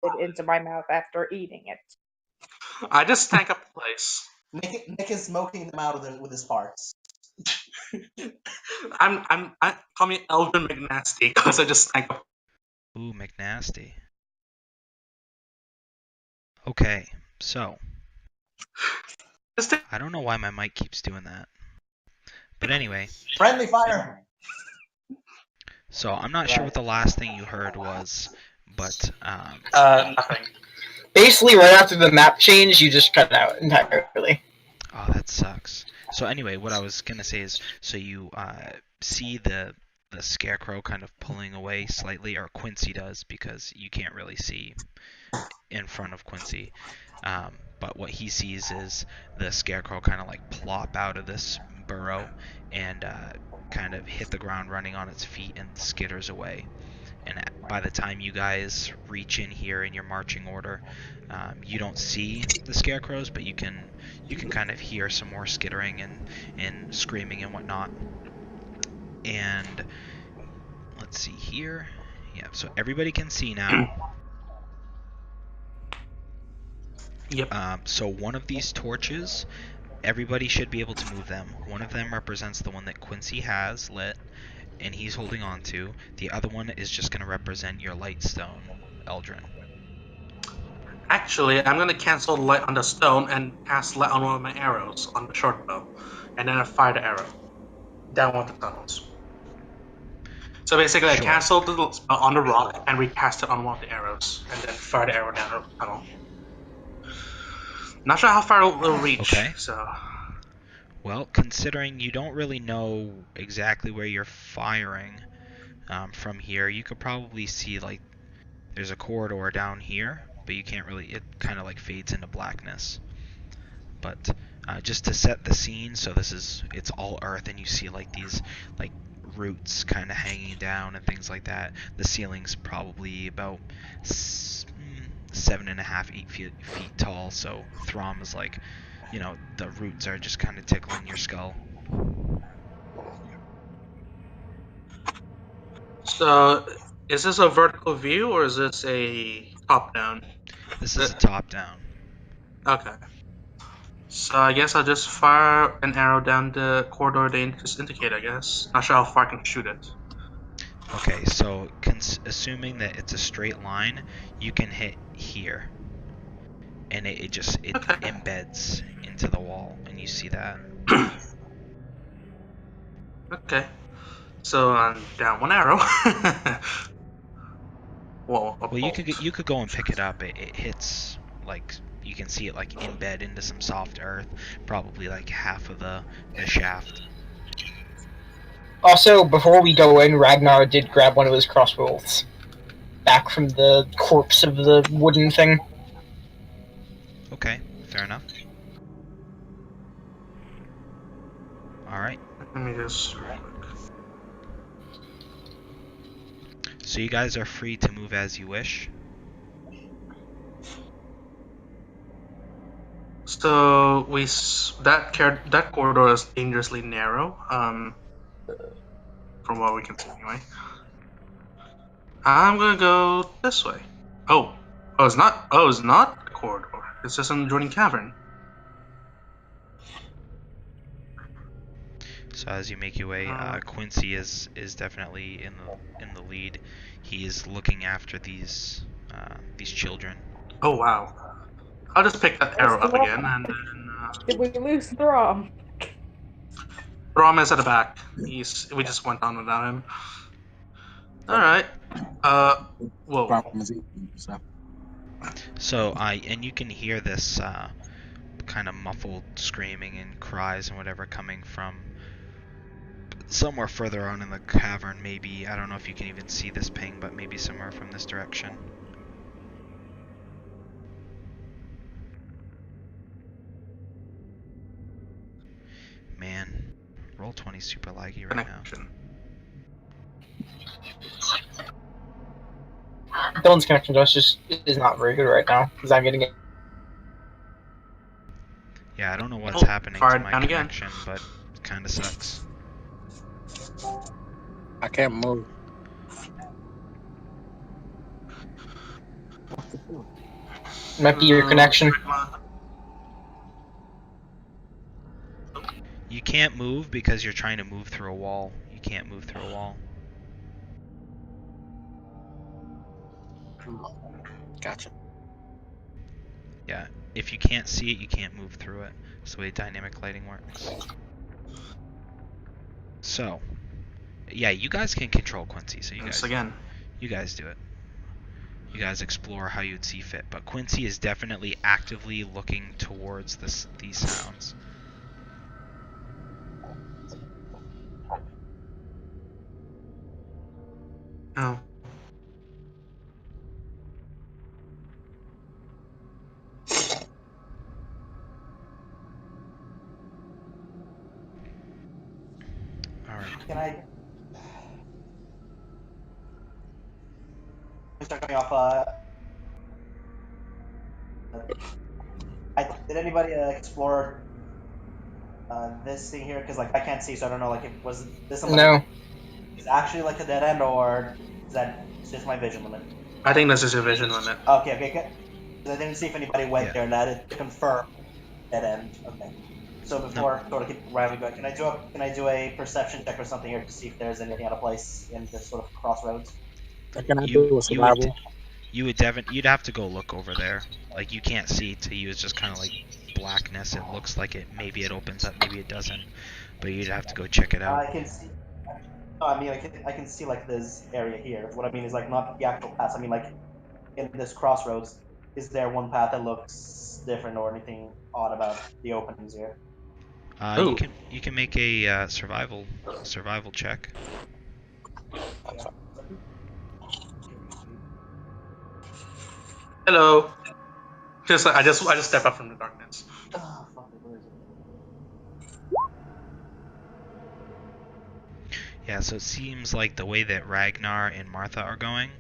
it into my mouth after eating it. I just stank up the place. Nick is smoking them out with his farts. Call me Elvin McNasty because I just stank up. Ooh, McNasty. Okay, so I don't know why my mic keeps doing that. But anyway. Friendly fire! So I'm not sure what the last thing you heard was, but Nothing. Basically, right after the map change, you just cut out entirely. Oh, that sucks. So anyway, what I was gonna say is, so you see the scarecrow kind of pulling away slightly, or Quincy does, because you can't really see in front of Quincy. But what he sees is the scarecrow kind of like plop out of this burrow and kind of hit the ground running on its feet and skitters away. And by the time you guys reach in here in your marching order, you don't see the scarecrows, but you can kind of hear some more skittering and screaming and whatnot. And let's see here. Yeah, so everybody can see now. Yep. So one of these torches, everybody should be able to move them. One of them represents the one that Quincy has lit, and he's holding on to. The other one is just going to represent your light stone, Eldrin. Actually, I'm going to cancel the light on the stone and cast light on one of my arrows on the short bow. And then I fire the arrow down one of the tunnels. So basically, Sure. I canceled the spell on the rock and recast it on one of the arrows. And then fire the arrow down the tunnel. Not sure how far it'll reach. Okay. So. Well, considering you don't really know exactly where you're firing from here, you could probably see, like, there's a corridor down here, but you can't really, it kind of like fades into blackness. But just to set the scene, so it's all earth, and you see like these like roots kind of hanging down and things like that. The ceiling's probably about 7.5, 8 feet tall, so Throm is like, the roots are just kind of tickling your skull. So, is this a vertical view or is this a top-down? This is a top-down. Okay. So I guess I'll just fire an arrow down the corridor they just indicate, I guess. Not sure how far I can shoot it. Okay, so assuming that it's a straight line, you can hit here. And it Okay. embeds into the wall, and you see that. Okay. So I'm down one arrow. Well, you could go and pick it up. It hits, like, you can see it like embed into some soft earth, probably like half of the shaft. Also, before we go in, Ragnar did grab one of his crossbows back from the corpse of the wooden thing. Okay, fair enough. Alright. Let me just... So you guys are free to move as you wish. So that corridor is dangerously narrow. From what we can see anyway. I'm gonna go this way. Oh, it's not. Oh, it's not a corridor. It's just an adjoining cavern. So as you make your way, Quincy is definitely in the lead. He is looking after these children. Oh wow! I'll just pick that arrow up again, and then. Did we lose Throm? Throm is at the back. We just went on without him. All right. Whoa. So and you can hear this kind of muffled screaming and cries and whatever coming from somewhere further on in the cavern. Maybe, I don't know if you can even see this ping, but maybe somewhere from this direction. Man, Roll20's super laggy right now. Dylan's connection to us is not very good right now, because I'm getting it. Yeah, I don't know what's happening to my connection, but it kind of sucks. I can't move. Might be your connection. You can't move because you're trying to move through a wall. You can't move through a wall. Gotcha. Yeah. If you can't see it, you can't move through it. That's the way dynamic lighting works. So, yeah, you guys can control Quincy. So Once again. you guys do it. You guys explore how you'd see fit. But Quincy is definitely actively looking towards these sounds. Oh. All right. Can I? Start coming off. Did anybody explore this thing here? Because like I can't see, so I don't know. Like, was this somebody? No. Is actually like a dead end, or is that just my vision limit? I think this is your vision limit. Okay. 'Cause I didn't see if anybody went there and added to confirm dead end. Okay. So before sort of keep randomly going, can I do a perception check or something here to see if there's anything out of place in this sort of crossroads? Can I do a survival? You'd have to go look over there. Like you can't see to you. It's just kind of like blackness. It looks like it. Maybe it opens up. Maybe it doesn't. But you'd have to go check it out. I can see. No, I mean, I can see like this area here. What I mean is like not the actual paths. I mean like in this crossroads, is there one path that looks different or anything odd about the openings here? You can make a survival check. Hello. I just stepped up from the darkness. Oh, fuck it, where is it? Yeah, so it seems like the way that Ragnar and Martha are going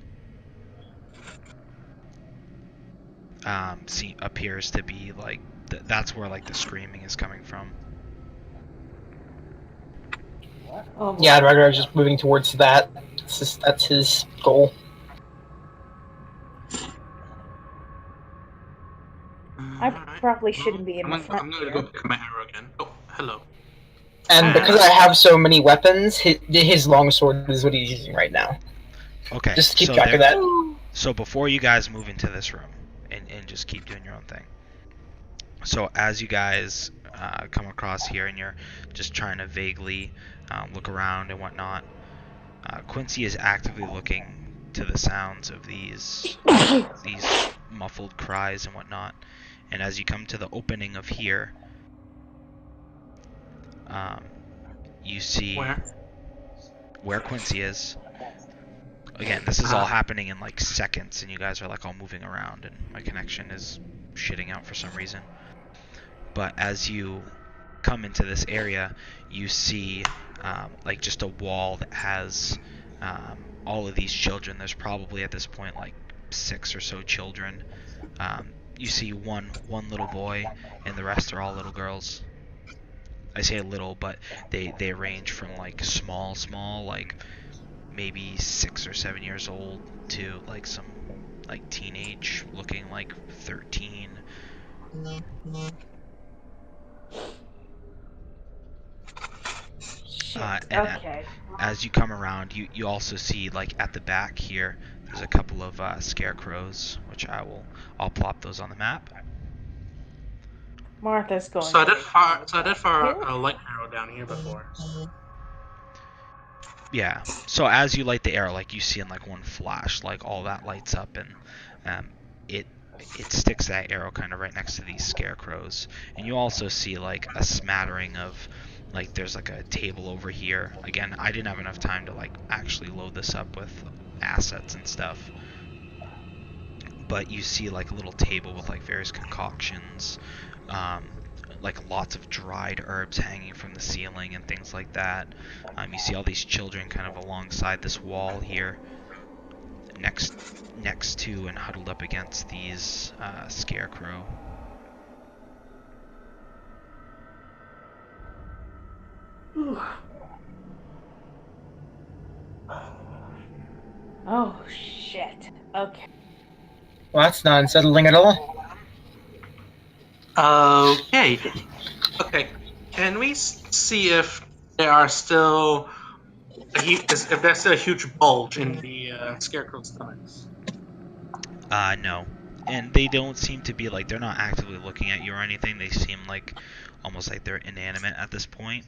appears to be like that's where like the screaming is coming from. Oh, Yeah, I'd rather just moving towards that. That's his goal. I probably shouldn't be in the I'm front gonna here. go pick up my arrow again. Oh, hello. And because I have so many weapons, his longsword is what he's using right now. Okay. Just keep track of that. So before you guys move into this room and just keep doing your own thing. So as you guys come across here and you're just trying to vaguely look around and whatnot, Quincy is actively looking to the sounds of these muffled cries and whatnot. And as you come to the opening of here, you see where Quincy is. Again, this is all happening in like seconds, and you guys are like all moving around, and my connection is shitting out for some reason. But as you come into this area, you see like just a wall that has all of these children. There's probably at this point like 6 or so children. You see one little boy, and the rest are all little girls. I say little, but they range from like small, like maybe 6 or 7 years old to like some like teenage looking like 13. Okay. As you come around, you also see like at the back here, there's a couple of scarecrows, which I'll plop those on the map. Martha's going So I to did fire a light arrow down here before. Yeah. So as you light the arrow, like you see in like one flash, like all that lights up, and it sticks that arrow kind of right next to these scarecrows. And you also see like a smattering of like there's like a table over here. Again, I didn't have enough time to like actually load this up with assets and stuff. But you see like a little table with like various concoctions, like lots of dried herbs hanging from the ceiling and things like that. You see all these children kind of alongside this wall here, next to and huddled up against these scarecrow. Oh shit. Okay. Well, that's not unsettling at all. Okay. Okay. Can we see if there are still if there's still a huge bulge in the scarecrow's stomachs? No. And they don't seem to be like, they're not actively looking at you or anything. They seem like almost like they're inanimate at this point.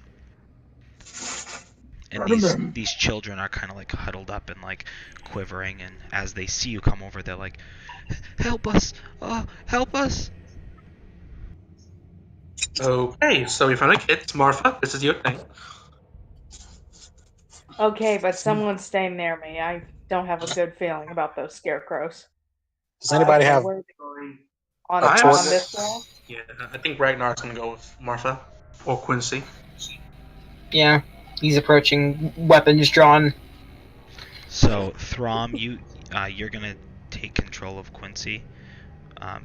And these children are kind of like huddled up and like quivering, and as they see you come over, they're like, "Help us! Oh, help us!" Okay, so we found the kids. Martha, this is your thing. Okay, but someone's staying near me. I don't have a good feeling about those scarecrows. Does anybody Okay, have where a I torch? on this wall? Yeah, I think Ragnar's gonna go with Martha or Quincy. Yeah, he's approaching, weapons drawn. So Throm, you're gonna take control of Quincy.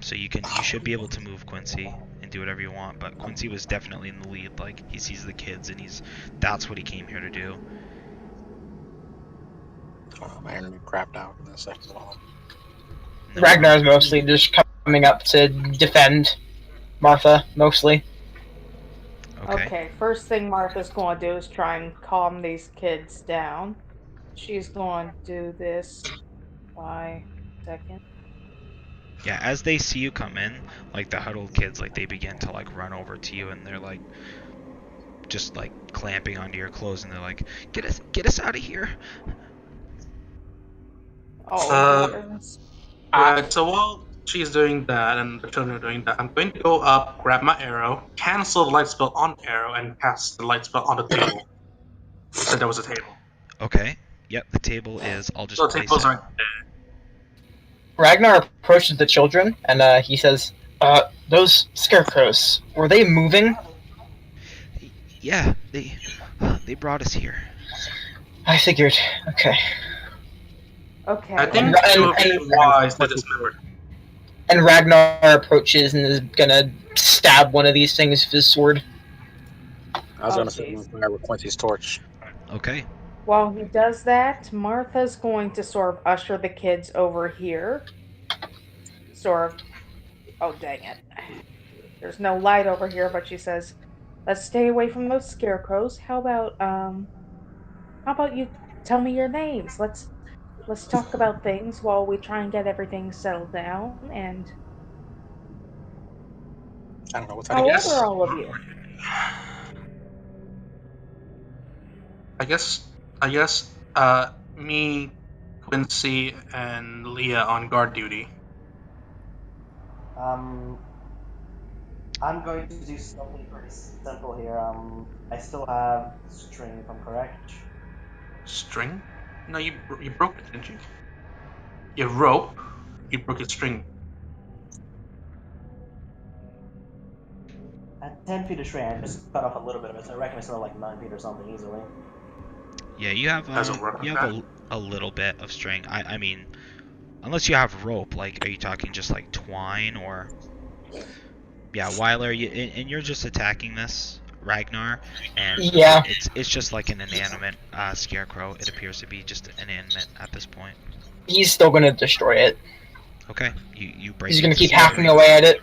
So you should be able to move Quincy and do whatever you want. But Quincy was definitely in the lead. Like, he sees the kids and that's what he came here to do. Oh, my internet crapped out in a second. No Ragnar's problem. mostly just coming up to defend Martha, mostly. Okay, first thing Martha's going to do is try and calm these kids down. She's going to do this by second. Yeah, as they see you come in, like the huddled kids, like they begin to like run over to you, and they're like just like clamping onto your clothes, and they're like, get us out of here. Oh, heavens. Right, so while she's doing that and the children are doing that, I'm going to go up, grab my arrow, cancel the light spell on the arrow, and cast the light spell on the table. So there was a table. Okay. Yep, the table is. I'll just So the place tables it. are Ragnar approaches the children and he says, those scarecrows, were they moving? Yeah, they brought us here. I figured. Okay. Okay. I think And- it would be and- wise to dismember. And Ragnar approaches and is gonna stab one of these things with his sword. I was Oh, gonna set jeez. on fire with Quincy's torch. Okay. While he does that, Martha's going to sort of usher the kids over here. Sort of. Oh, dang it. There's no light over here, but she says, let's stay away from those scarecrows. How about you tell me your names? Let's talk about things while we try and get everything settled down. And I don't know what's how happening. old are all of you? I guess, me, Quincy, and Leah on guard duty. I'm going to do something pretty simple here. I still have string, if I'm correct. String? No, you broke it, didn't you? Your rope. You broke your string. At 10 feet of string, I just cut off a little bit of it, so I reckon it's sort of like 9 feet or something easily. Yeah, you have Doesn't work you like have a little bit of string. I mean, unless you have rope, like, are you talking just like twine or? Yeah, Weiler, and you're just attacking this Ragnar, and Yeah. it's just like an inanimate scarecrow. It appears to be just inanimate at this point. He's still gonna destroy it. Okay, you break. He's it gonna to keep smatters. hacking away at it.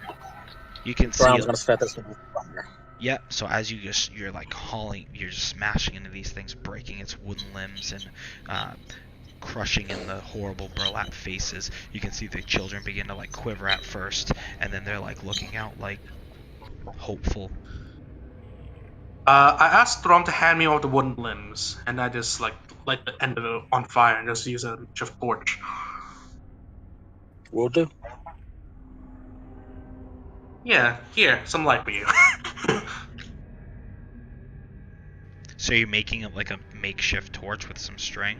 You can see. Throm's gonna set this on fire. Yeah, so as you're like hauling, you're just smashing into these things, breaking its wooden limbs and crushing in the horrible burlap faces. You can see the children begin to like quiver at first, and then they're like looking out like hopeful. I asked Throm to hand me all the wooden limbs, and I just like light the end of it on fire and just use a makeshift torch. Will do. Yeah, here, some light for you. So you're making it like a makeshift torch with some string.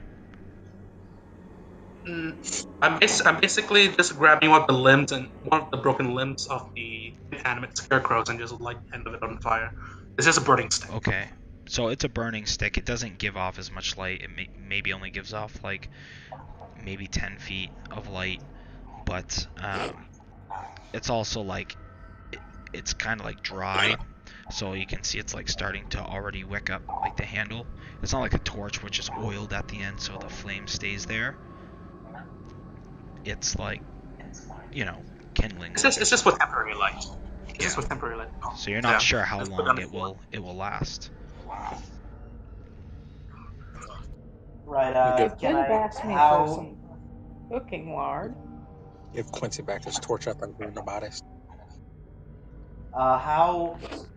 I'm basically just grabbing one of the limbs and one of the broken limbs of the inanimate scarecrows and just light the end of it on fire. It's just a burning stick. Okay, so it's a burning stick. It doesn't give off as much light. It maybe only gives off like maybe 10 feet of light, but it's also like it's kind of like dry, so you can see it's like starting to already wick up like the handle. It's not like a torch which is oiled at the end so the flame stays there. It's like kindling It's wood just or it's just with something. temporary light. It's just Yeah. with temporary light. Oh, So you're not yeah. sure how Just put it on long the it floor. will last. We Right. give You Can could have I? asked me for How? some cooking lard. give Quincy back his torch up and burn the bodies.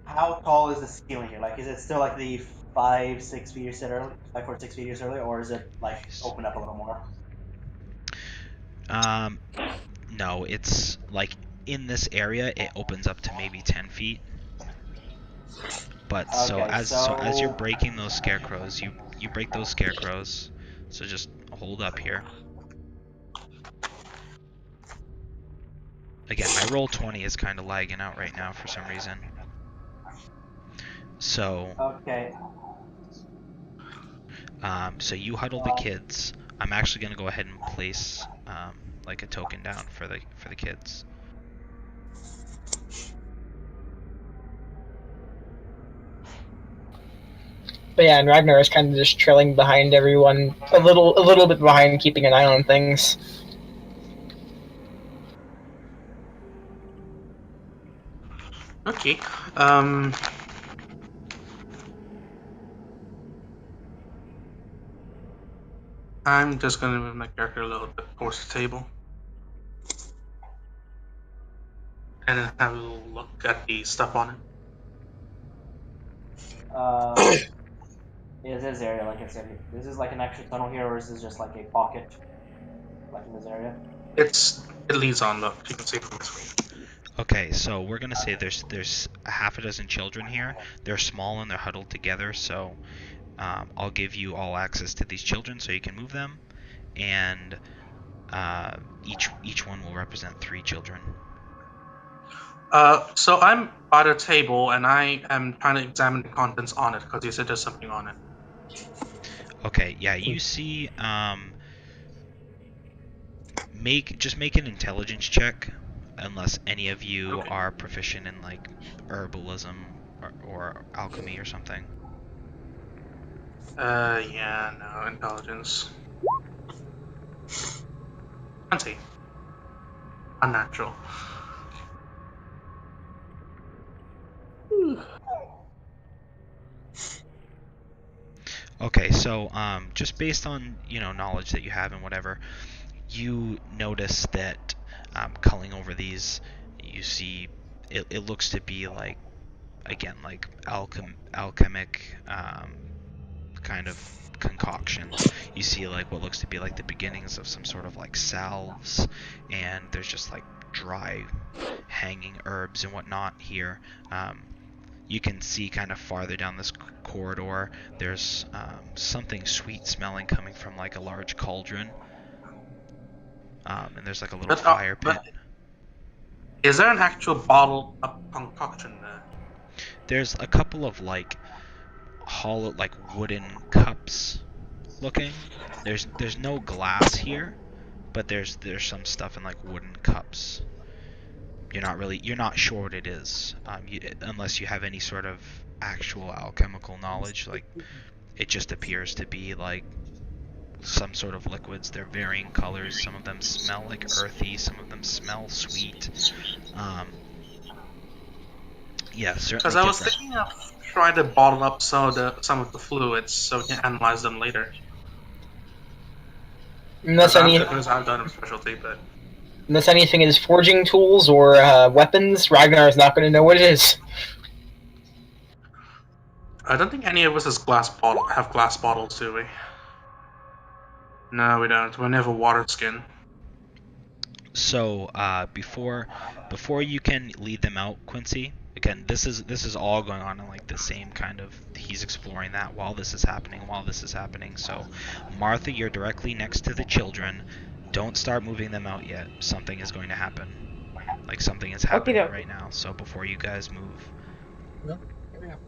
How tall is the ceiling here? Like, is it still like the 5, 6 feet you said earlier, 5, 4, 6 feet you said earlier, or is it like open up a little more? Um, no, it's like in this area it opens up to maybe 10 feet. But Okay, so as you're so breaking those scarecrows, you break those scarecrows. So just hold up here. Again, my roll 20 is kind of lagging out right now for some reason. So okay. so you huddle the kids. I'm actually gonna go ahead and place like a token down for the kids. But yeah, and Ragnar is kind of just trailing behind everyone, a little bit behind, keeping an eye on things. Okay. I'm just gonna move my character a little bit towards the table, and then have a little look at the stuff on it. Is this area, like I said, this is like an actual tunnel here, or is this just like a pocket, like in this area? It leads on. Look, you can see it from the screen. Okay, so we're gonna say there's a half a dozen children here. They're small and they're huddled together, so I'll give you all access to these children so you can move them, and each one will represent 3 children. So I'm by the table, and I am trying to examine the contents on it because you said there's something on it. Okay, yeah, you see. Make an intelligence check, unless any of you Okay. are proficient in like herbalism or alchemy or something. Yeah, no, intelligence. 20. Unnatural. Okay, so just based on knowledge that you have and whatever, you notice that culling over these, you see it looks to be like, again, like alchemic kind of concoction. You see like what looks to be like the beginnings of some sort of like salves, and there's just like dry hanging herbs and whatnot here. You can see kind of farther down this corridor, there's something sweet smelling coming from like a large cauldron, and there's like a little fire But pit. is there an actual bottle of concoction there? There's a couple of like hollow, like wooden cups looking. There's no glass here, but there's some stuff in like wooden cups. You're not sure what it is, unless you have any sort of actual alchemical knowledge. Like it just appears to be like some sort of liquids. They're varying colors. Some of them smell like earthy. Some of them smell sweet. Um, yeah, Because certainly I was different. thinking of trying to bottle up some of the fluids so we can analyze them later. Unless Because I've done a specialty, but anything is forging tools or weapons, Ragnar is not going to know what it is. I don't think any of us have glass bottles, do we? No, we don't. We never water skin. So before you can lead them out, Quincy. Again, this is all going on in like the same kind of. He's exploring that while this is happening. So, Martha, you're directly next to the children. Don't start moving them out yet. Something is going to happen. Like something is Okie happening doke. right now. So before you guys move. No, hurry up.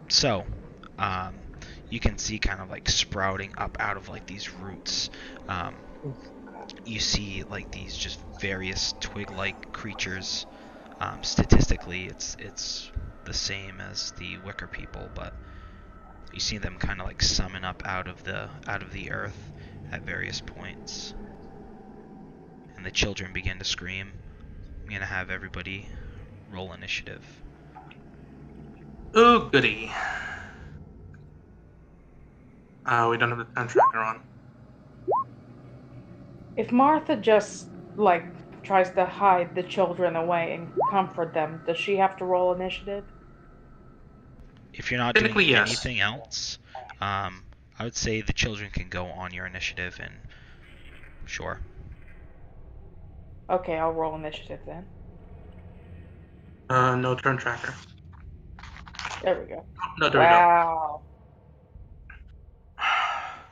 So, you can see kind of like sprouting up out of like these roots. You see like these just various twig-like creatures. Statistically, it's the same as the Wicker people, but you see them kind of like summon up out of the earth at various points, and and the children begin to scream. I'm gonna have everybody roll initiative. Oh, goody. We don't have the time tracker on. If Martha just, like, tries to hide the children away and comfort them, does she have to roll initiative? If you're not doing Technically, yes. anything else, I would say the children can go on your initiative, and sure. Okay, I'll roll initiative then. No turn tracker. There we go. No, there Wow.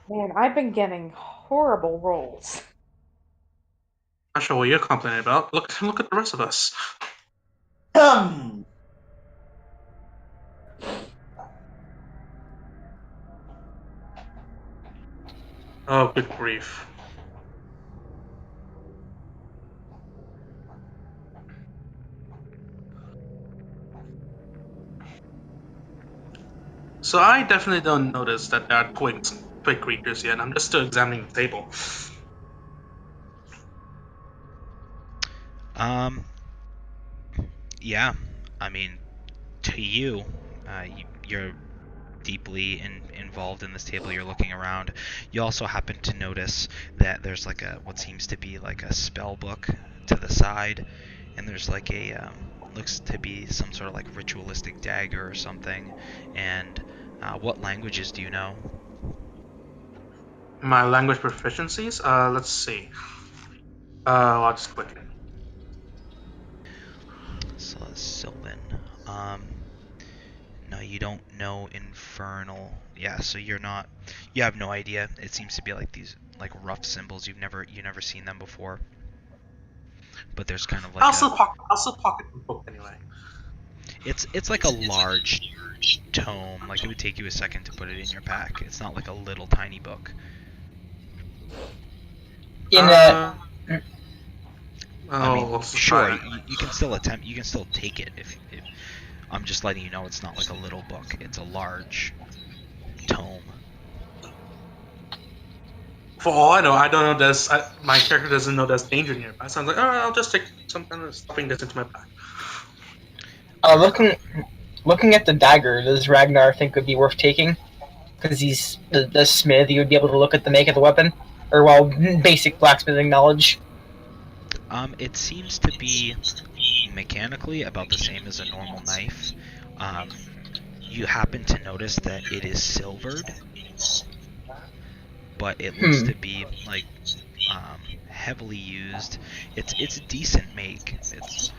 Man, I've been getting horrible rolls. Not sure what you're complaining about. Look at the rest of us. Oh, good grief. So I definitely don't notice that there are twig creatures yet. I'm just still examining the table. Yeah. I mean, to you, you're deeply involved in this table. You're looking around. You also happen to notice that there's like what seems to be like a spell book to the side, and there's like a looks to be some sort of like ritualistic dagger or something. And what languages do you know? My language proficiencies? Let's see. I'll just click it. So Sylvan. No, you don't know Infernal. Yeah, so you have no idea. It seems to be like these like rough symbols. You've never seen them before. But there's kind of like I'll still pocket the book anyway. it's like a large tome. Like it would take you a second to put it in your pack. It's not like a little tiny book. I mean, sure, you can still attempt. You can still take it if I'm just letting you know it's not like a little book. It's a large tome. For all I know, I don't know there's my character doesn't know there's danger nearby. So I'm like, I'll just take some kind of stuffing this into my pack. Looking at the dagger, does Ragnar think would be worth taking? Because he's the smith, he would be able to look at the make of the weapon, or basic blacksmithing knowledge. It seems to be mechanically about the same as a normal knife. You happen to notice that it is silvered, but it looks to be like heavily used. It's decent make. It's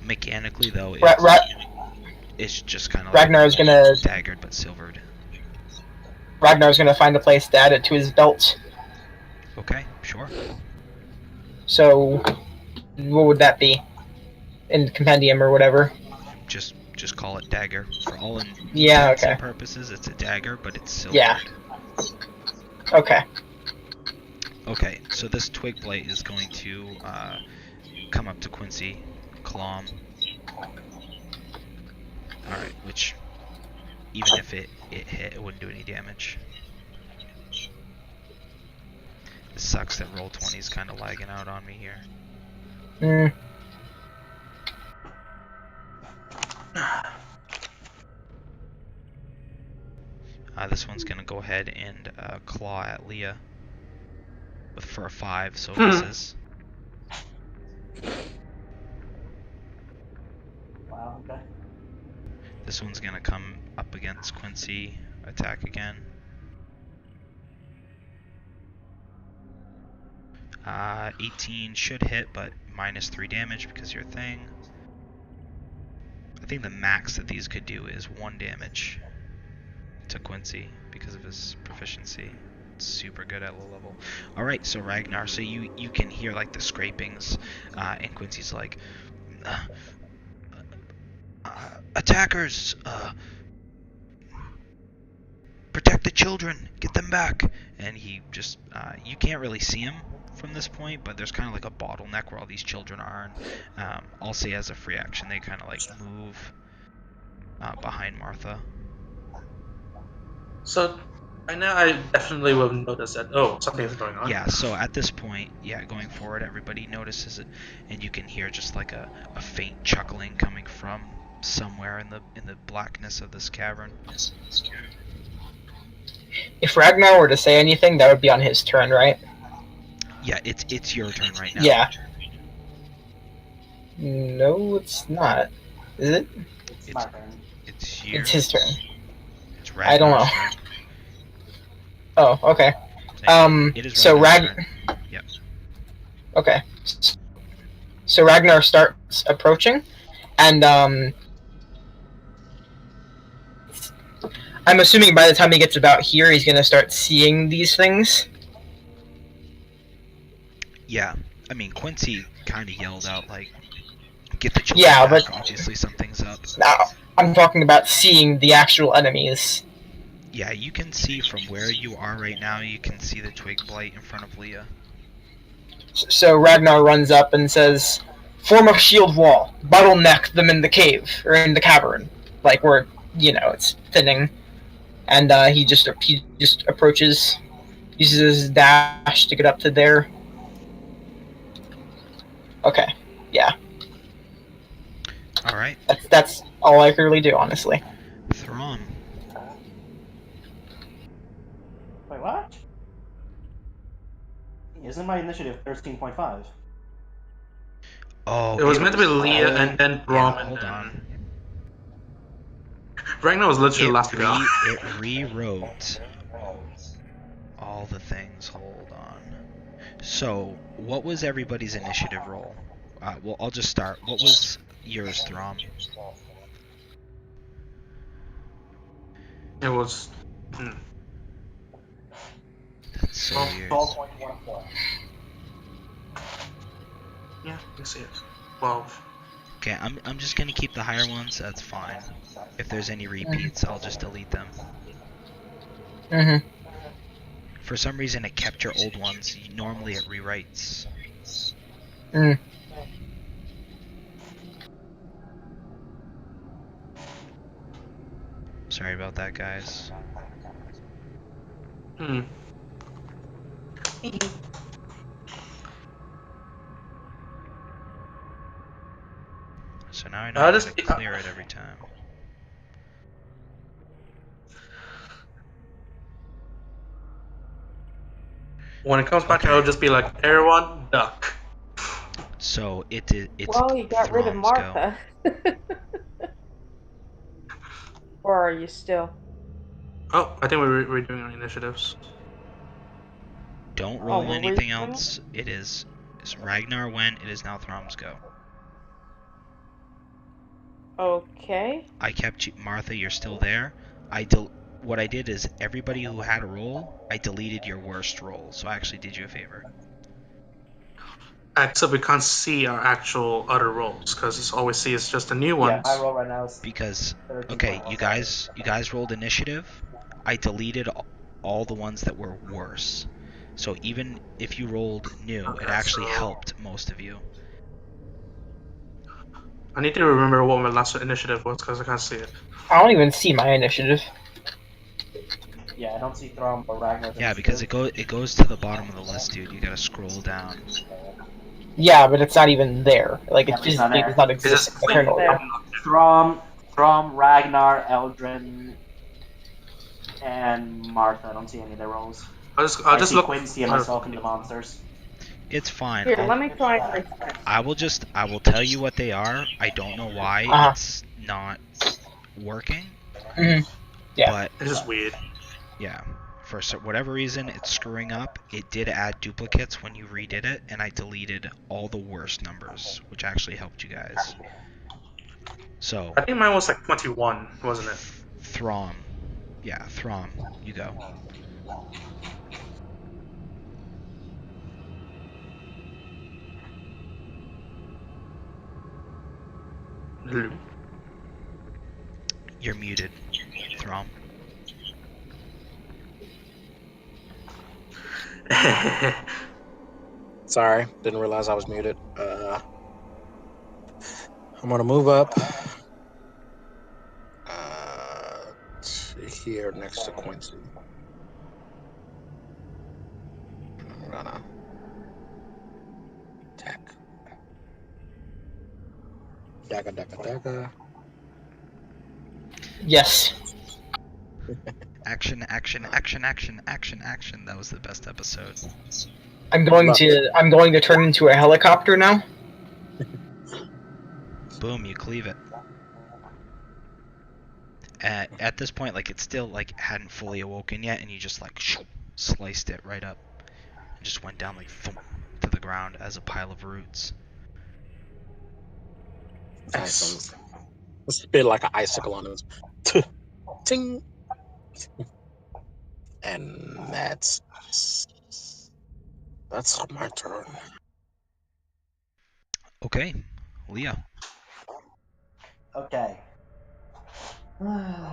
mechanically though. It's just kind of Ragnar's gonna daggered but silvered. Ragnar's gonna find a place to add it to his belt. Okay, sure. So, what would that be? In compendium or whatever. Just call it dagger. For all intents and purposes, it's a dagger, but it's silvered. Yeah. Okay. Okay, so this twig blight is going to come up to Quincy, claw him. Alright, which, even if it hit, it wouldn't do any damage. It sucks that Roll20 is kind of lagging out on me here. This one's gonna go ahead and claw at Leah for a 5, so it misses. Wow, okay. This one's gonna come up against Quincy, attack again. 18 should hit, but minus 3 damage because your thing. I think the max that these could do is 1 damage to Quincy because of his proficiency. It's super good at low level. Alright, so Ragnar, so you can hear like the scrapings, and Quincy's like, attackers, protect the children, get them back. And he just, you can't really see him from this point, but there's kind of like a bottleneck where all these children are. And I'll say as a free action, they kind of like move behind Martha. So, Right now, I definitely will notice that. Oh, something is going on. Yeah, so at this point, going forward, everybody notices it, and you can hear just like a faint chuckling coming from somewhere in the blackness of this cavern. If Ragnar were to say anything, that would be on his turn, right? Yeah, it's your turn right now. Yeah. No, it's not. Is it? It's my turn. It's your. It's his turn. It's I don't know. Ragnar's turn. Oh, okay. It is So Ragnar's turn. Yep. Okay. So Ragnar starts approaching, and I'm assuming by the time he gets about here, he's gonna start seeing these things. Yeah, I mean Quincy kind of yelled out like, "Get the children Yeah, back!" but Obviously, something's up. now I'm talking about seeing the actual enemies. Yeah, you can see from where you are right now. You can see the twig blight in front of Leah. So Ragnar runs up and says, "Form a shield wall, bottleneck them in the cave or in the cavern, like where it's thinning." And he just approaches, uses his dash to get up to there. Okay, yeah. All right. That's all I can really do, honestly. Thrawn. Wait, what? Isn't my initiative 13.5? Oh, It was meant to be Leah and then Brom yeah, and hold then... on. Ragnar was literally last to go. It rewrote all the things. Hold on. So, what was everybody's initiative roll? Well, I'll just start. What was yours, Throm? It was... That's so weird. 12.14. Yeah, you see it. 12. Okay, I'm just gonna keep the higher ones. That's fine. If there's any repeats, I'll just delete them. Mm-hmm. For some reason, it kept your old ones. Normally, it rewrites. Mm. Sorry about that, guys. So now I know I gotta clear it every time. When it comes back, I'll just be like, everyone, duck. So it's Well, you got rid of Thrawn's go. Martha. Or are you still? Oh, I think we're doing our initiatives. Don't roll we're anything redoing else. It's Ragnar went. It is now Throm's go. Okay. I kept you, Martha. You're still there. What I did is everybody who had a roll, I deleted your worst roll. So I actually did you a favor. Except we can't see our actual other rolls because it's always see it's just the new ones. Yeah, my roll right now is Because 13. okay, you guys rolled initiative. I deleted all the ones that were worse. So even if you rolled new, Okay, it actually so... helped most of you. I need to remember what my last initiative was because I can't see it. I don't even see my initiative. Yeah, I don't see Throm or Ragnar's Yeah, initiative. because it goes to the bottom of the list, dude. You gotta scroll down. Yeah, but it's not even there. Like Yeah, it but just it's not there. does not exist in the It's turn order. there. Throm, Ragnar, Eldrin, and Martha. I don't see any of their roles. I'll I just see look. Quincy and myself in the monsters. It's fine. Here, let me try and refresh. I will tell you what they are. I don't know why it's not working. Mm-hmm. Yeah. But This is weird. yeah, for whatever reason, it's screwing up. It did add duplicates when you redid it, and I deleted all the worst numbers, which actually helped you guys. So I think mine was like 21, wasn't it? Throm. Yeah, Throm. You go. You're muted, Throm. Sorry, didn't realize I was muted. I'm gonna move up to here next to Quincy. Dagga, dagga, dagga. Yes. Action, action, action, action, action, action. That was the best episode. I'm going to turn into a helicopter now. Boom, you cleave it. At this point, like, it still like hadn't fully awoken yet, and you just like sliced it right up and just went down like thump, to the ground as a pile of roots. Awesome. Spit like an icicle on it. Ting. And that's my turn. Okay, Leah. Okay. Okay.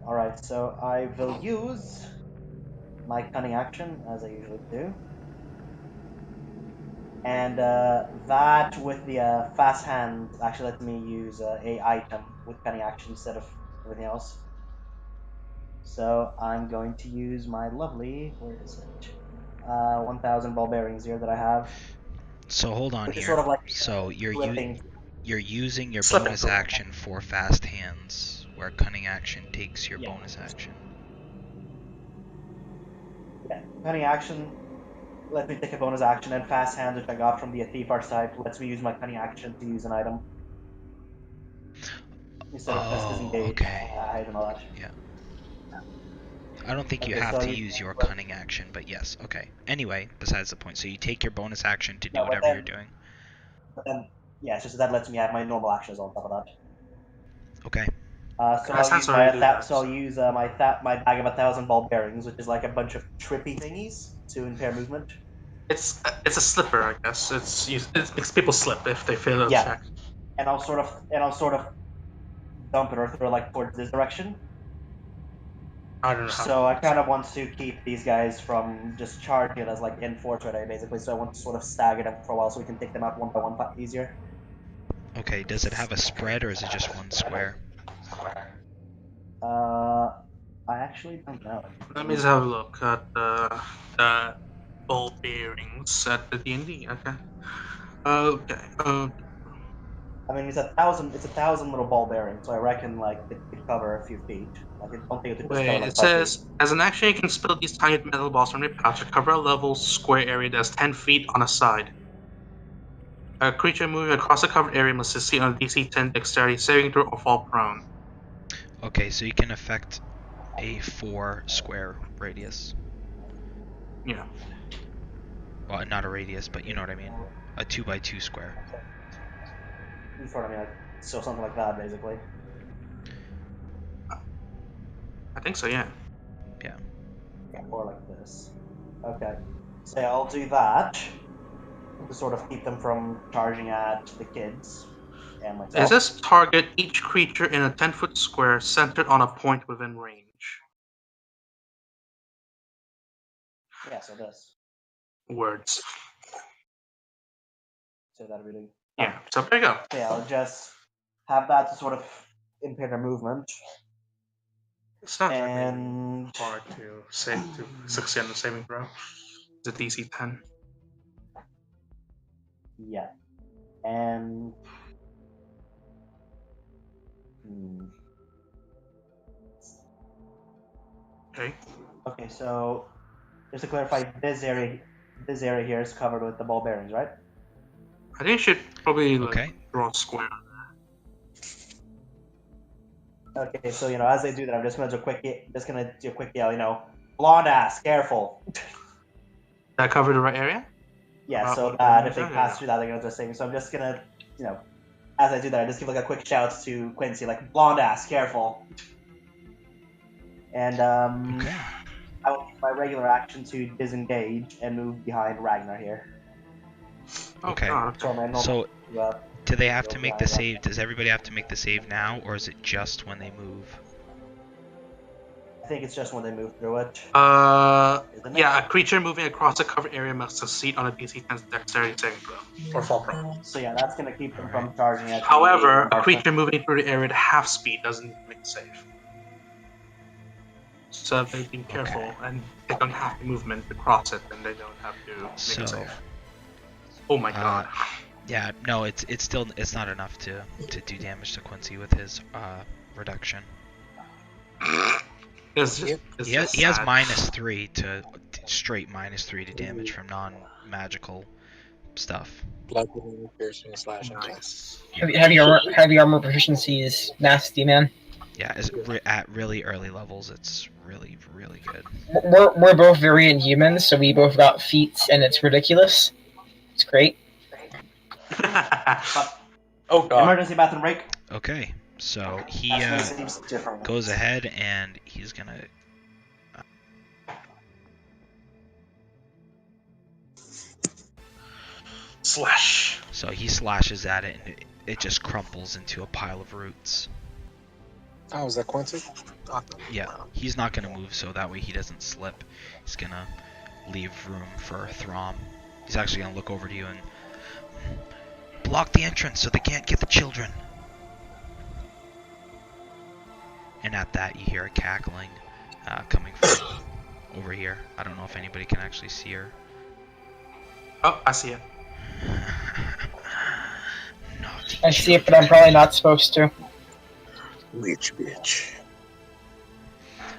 Alright, so I will use my cunning action, as I usually do. And that with the fast hand actually lets me use a item with cunning action instead of everything else. So I'm going to use my lovely, where is it? 1,000 ball bearings here that I have. So hold on Which is here. sort of like So you're flipping. you're using your Slipping bonus through. action for fast hands, where cunning action takes your Yeah. bonus action. Yeah, cunning action lets me take a bonus action, and fast hand, which I got from the thief archetype, lets me use my cunning action to use an item instead of press disengage. Okay. I don't know that. Yeah. I don't think you Okay, have so to you, use your cunning action, but yes. Okay. Anyway, besides the point. So you take your bonus action to do no, but whatever you're doing. then yeah, it's just that lets me have my normal actions on top of that. Okay. So That's I'll use already do that. so I'll use my bag of 1,000 ball bearings, which is like a bunch of trippy thingies to impair movement. It's a slipper, I guess. It makes people slip if they fail a Yeah. check. And I'll sort of dump it or throw it like towards this direction. I don't know how. So I kind of want to keep these guys from just charging it as like in force right, basically. So I want to sort of stagger them for a while so we can take them out one by one easier. Okay. Does it have a spread or is it just one square? I actually don't know. Let me just have a look at the ball bearings at the D&D. Okay. Okay. I mean, it's a thousand little ball bearings, so I reckon like it could cover a few feet. Like I don't think it could just cover Wait. like It 5 feet. says as an action, you can spill these tiny metal balls from your pouch to cover a level square area that's 10 feet on a side. A creature moving across the covered area must succeed on a DC 10 dexterity saving throw or fall prone. Okay, so you can affect a 4 square radius. Yeah. Well, not a radius, but you know what I mean. A 2 by 2 square. In front of me, like so something like that, basically. I think so, yeah. Yeah, or like this. Okay, so yeah, I'll do that to sort of keep them from charging at the kids and It myself. says target each creature in a 10-foot square centered on a point within range. Yeah, so this. Words. So that'll be the. Yeah, so there you go. Okay, I'll just have that to sort of impair their movement. It's not And really hard to succeed on the saving throw. It's a DC 10. yeah, and Okay. okay, so just to clarify, this area here is covered with the ball bearings, right? I think you should probably Okay. draw a square. Okay, so as I do that, I'm just gonna do a quick yell, blonde ass, careful. That cover the right area? Yeah, so what that if they bearings? pass through that, they're gonna just save me. So I'm just gonna, as I do that, I just give like a quick shout to Quincy, like blonde ass, careful. And Okay. I will use my regular action to disengage and move behind Ragnar here. Okay. God, So my normal. So do they have to go make the behind save? Does everybody have to make the save now, or is it just when they move? I think it's just when they move through it. Isn't it? Yeah, a creature moving across the covered area must succeed on a DC 10 dexterity saving throw or fall prone. So yeah, that's gonna keep them from charging at. However, a creature moving through the area at half speed doesn't need to make a save. so they be careful and take unhappy movement to cross it, and they don't have to make So, it safe. Oh my god. Yeah, no, it's not enough to do damage to Quincy with his reduction. It's just, He has sad. -3 to straight -3 to damage from non-magical stuff. Bludgeoning, piercing, slashing. Nice. Heavy armor proficiency is nasty, man. Yeah, at really early levels, it's really good. We're both variant humans, so we both got feats, and it's ridiculous. It's great. Oh god. Emergency bathroom break. Okay, so he Actually seems different. goes ahead and he's gonna. Slash. So he slashes at it, and it just crumples into a pile of roots. Oh, is that Quincy? Yeah, he's not gonna move, so that way he doesn't slip. He's gonna leave room for Throm. He's actually gonna look over to you and block the entrance so they can't get the children. And at that, you hear a cackling coming from over here. I don't know if anybody can actually see her. Oh, I see it. Naughty I see it, but I'm probably not supposed to. Witch bitch.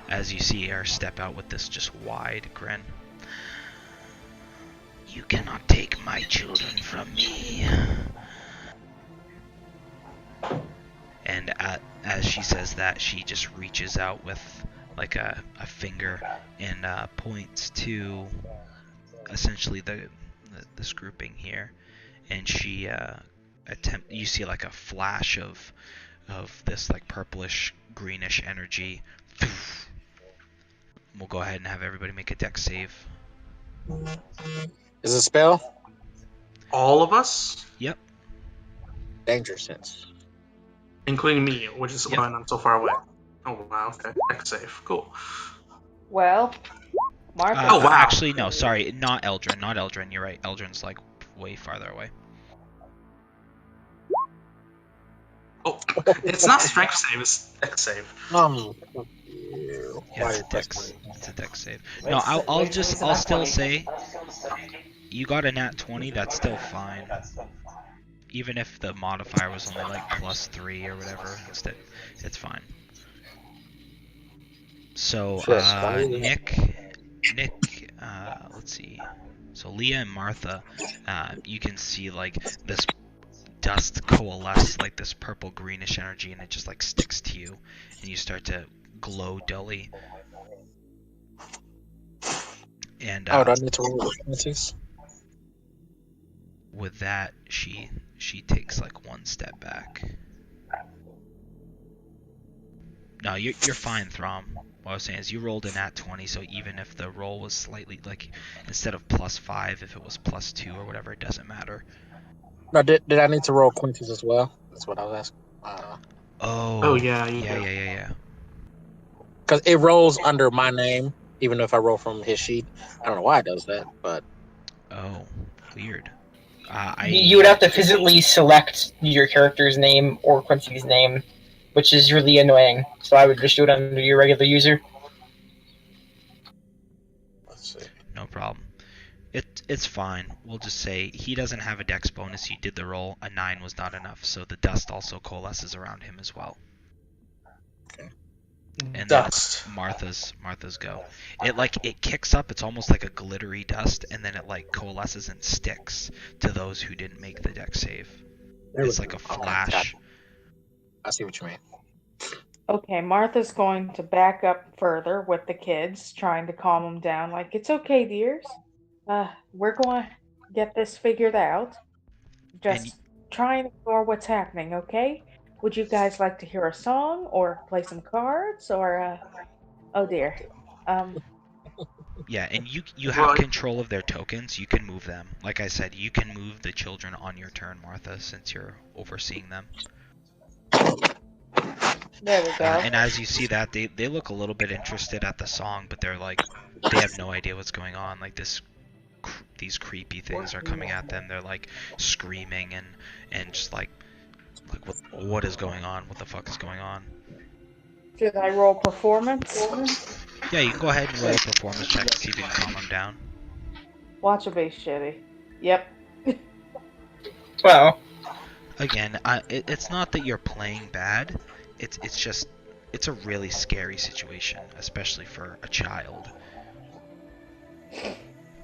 As you see her step out with this just wide grin. You cannot take my children from me. And as she says that, she just reaches out with like a finger and points to essentially this grouping here, and she you see like a flash of this like purplish greenish energy. We'll go ahead and have everybody make a dex save. Is it a spell? All of us? Yep. Danger sense. Including me, which is why I'm so far away. Oh wow, okay. Dex save. Cool. Well, Martha. Oh, wow. Actually, no, sorry, not Eldrin. Not Eldrin, you're right. Eldrin's like way farther away. Oh, it's not strength save, it's dex save. Yeah, it's a dex save. No, I'll still say you got a nat 20, that's still fine. Even if the modifier was only like +3 or whatever, it's fine. So, Nick, let's see. So Leah and Martha, you can see like this dust coalesce like this purple greenish energy, and it just like sticks to you, and you start to glow dully. And do I need to roll the penalties? With that, she takes like one step back. No, you're fine, Throm. What I was saying is you rolled a nat 20, so even if the roll was slightly like instead of +5, if it was +2 or whatever, it doesn't matter. No, did I need to roll Quincy's as well? That's what I was asking. Oh yeah, yeah. Because it rolls under my name, even if I roll from his sheet. I don't know why it does that, but Oh, weird. You would have to physically select your character's name or Quincy's name, which is really annoying. So I would just do it under your regular user. let's see. No problem. It's fine. We'll just say he doesn't have a dex bonus. He did the roll. A 9 was not enough, so the dust also coalesces around him as well. Okay. And Dust. then Martha's go. It kicks up. It's almost like a glittery dust, and then it like coalesces and sticks to those who didn't make the dex save. It's like a flash. I see what you mean. Okay, Martha's going to back up further with the kids, trying to calm them down. Like, it's okay, dears. We're going to get this figured out. Just try and ignore what's happening, okay? Would you guys like to hear a song or play some cards or oh dear. Yeah, and you have control of their tokens. You can move them. Like I said, you can move the children on your turn, Martha, since you're overseeing them. There we go. And as you see that, they look a little bit interested at the song, but they have no idea what's going on. Like these creepy things are coming at them. They're like screaming and just like what is going on? What the fuck is going on? Should I roll performance? Yeah, you can go ahead and roll a performance check to see if you can calm him down. Watch a base shitty. Yep. Well, Again, it's not that you're playing bad. It's just it's a really scary situation, especially for a child.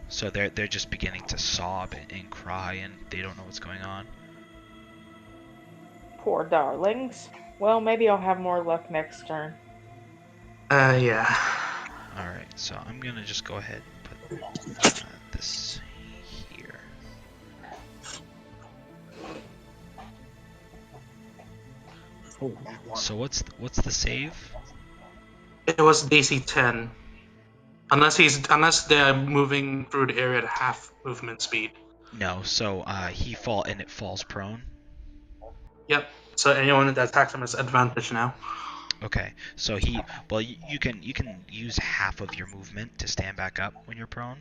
So they're just beginning to sob and cry, and they don't know what's going on. Poor darlings. Well, maybe I'll have more luck next turn. Yeah. All right, so I'm gonna just go ahead and put this here. So what's the save? It was DC 10. Unless they're moving through the area at half movement speed. No, so it falls prone. Yep. So anyone that attacks him has advantage now. Okay, so you can use half of your movement to stand back up when you're prone.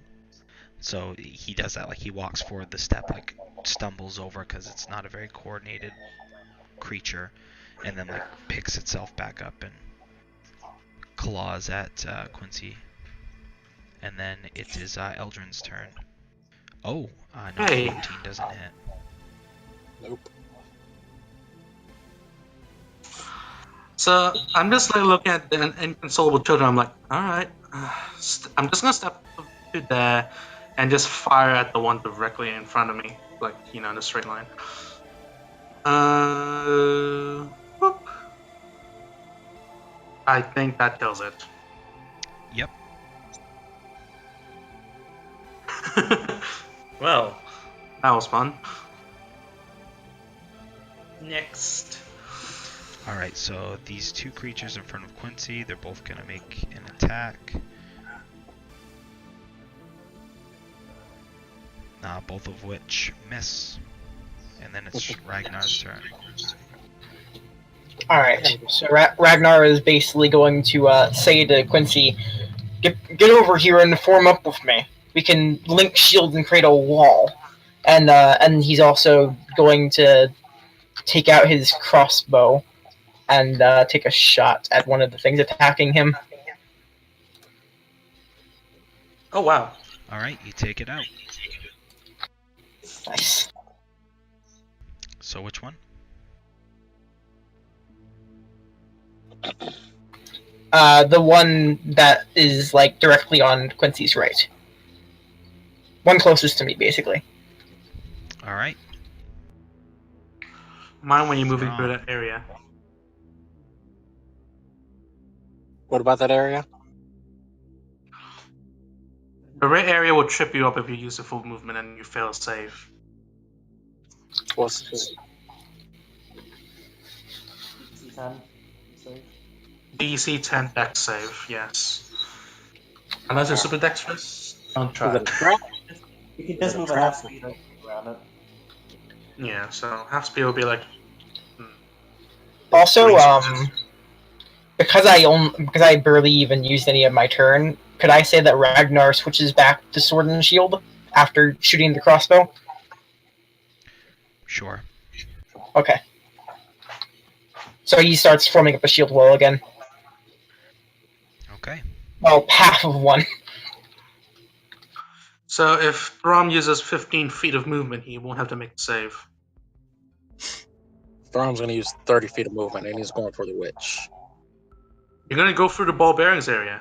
So he does that, like he walks forward the step, like stumbles over because it's not a very coordinated creature, and then like picks itself back up and claws at Quincy. And then it is Eldrin's turn. Oh, no, Hey. 14 doesn't hit. Nope. So I'm just like looking at the inconsolable children. I'm like, all right, I'm just gonna step to there and just fire at the one directly in front of me, like in a straight line. Whoop. I think that kills it. Yep. Well, that was fun. Next. Alright, so these two creatures in front of Quincy, they're both going to make an attack. Both of which miss. And then it's Ragnar's turn. alright. So Ragnar is basically going to say to Quincy, get over here and form up with me. We can link shields and create a wall. And he's also going to take out his crossbow and take a shot at one of the things attacking him. Oh wow. Alright, you take it out. Nice. So which one? The one that is like directly on Quincy's right. One closest to me, basically. Alright. Mind when you're moving through that area. What about that area? The red area will trip you up if you use the full movement and you fail a save. What's this? DC 10 save. DC 10 dex save, yes. Unless you're super dexterous, don't try. Is it a trap? You can just move at half speed around it. Yeah, so half speed will be like. Also, resources. because I barely even used any of my turn, could I say that Ragnar switches back to sword and shield after shooting the crossbow? Sure. Okay. So he starts forming up a shield wall again. Okay. Well, half of one. So if Throm uses 15 feet of movement, he won't have to make a save. Throm's going to use 30 feet of movement, and he's going for the witch. You're gonna go through the ball bearings area.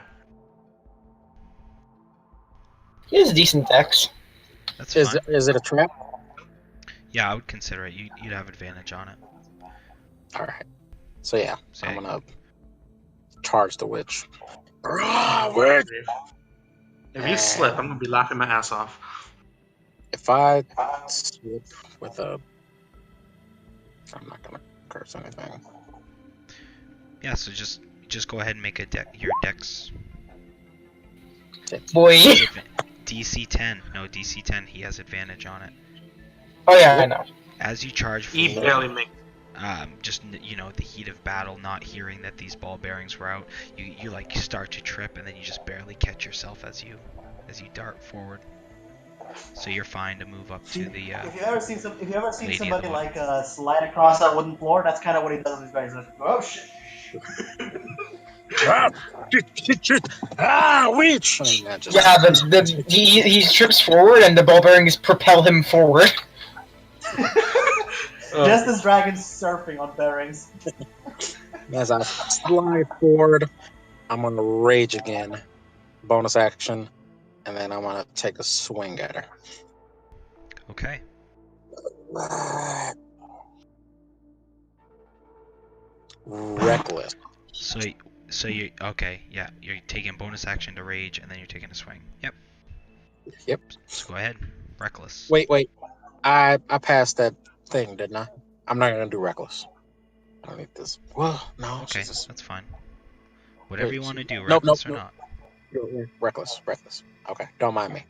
He has decent dex. That's fine. Is it a trap? Yeah, I would consider it. You'd have advantage on it. All right. So yeah, Say I'm gonna charge the witch. Witch! If you slip, I'm gonna be laughing my ass off. If I slip with a, I'm not gonna curse anything. Yeah, so just go ahead and make your dex. Boy. DC 10. No, DC 10. He has advantage on it. Oh yeah, I know. As you charge He forward, barely makes. just the heat of battle, not hearing that these ball bearings were out, you like start to trip, and then you just barely catch yourself as you dart forward. So you're fine to move up to the. If you ever seen Lady somebody of the like slide across that wooden floor, that's kind of what he does with these guys. Like, oh shit! Reach! And that just Yeah, he trips forward and the ball bearings propel him forward. Just as dragons surfing on bearings. as I slide forward, I'm gonna rage again. Bonus action, and then I'm gonna take a swing at her. Okay. Reckless. So you okay? Yeah, you're taking bonus action to rage, and then you're taking a swing. Yep. Yep. So go ahead. Reckless. Wait. I passed that thing, didn't I? I'm not gonna do reckless. I don't need this. Well, no. Okay, Jesus. that's fine. Whatever you want to do, Nope. reckless or not. Reckless. Okay, don't mind me.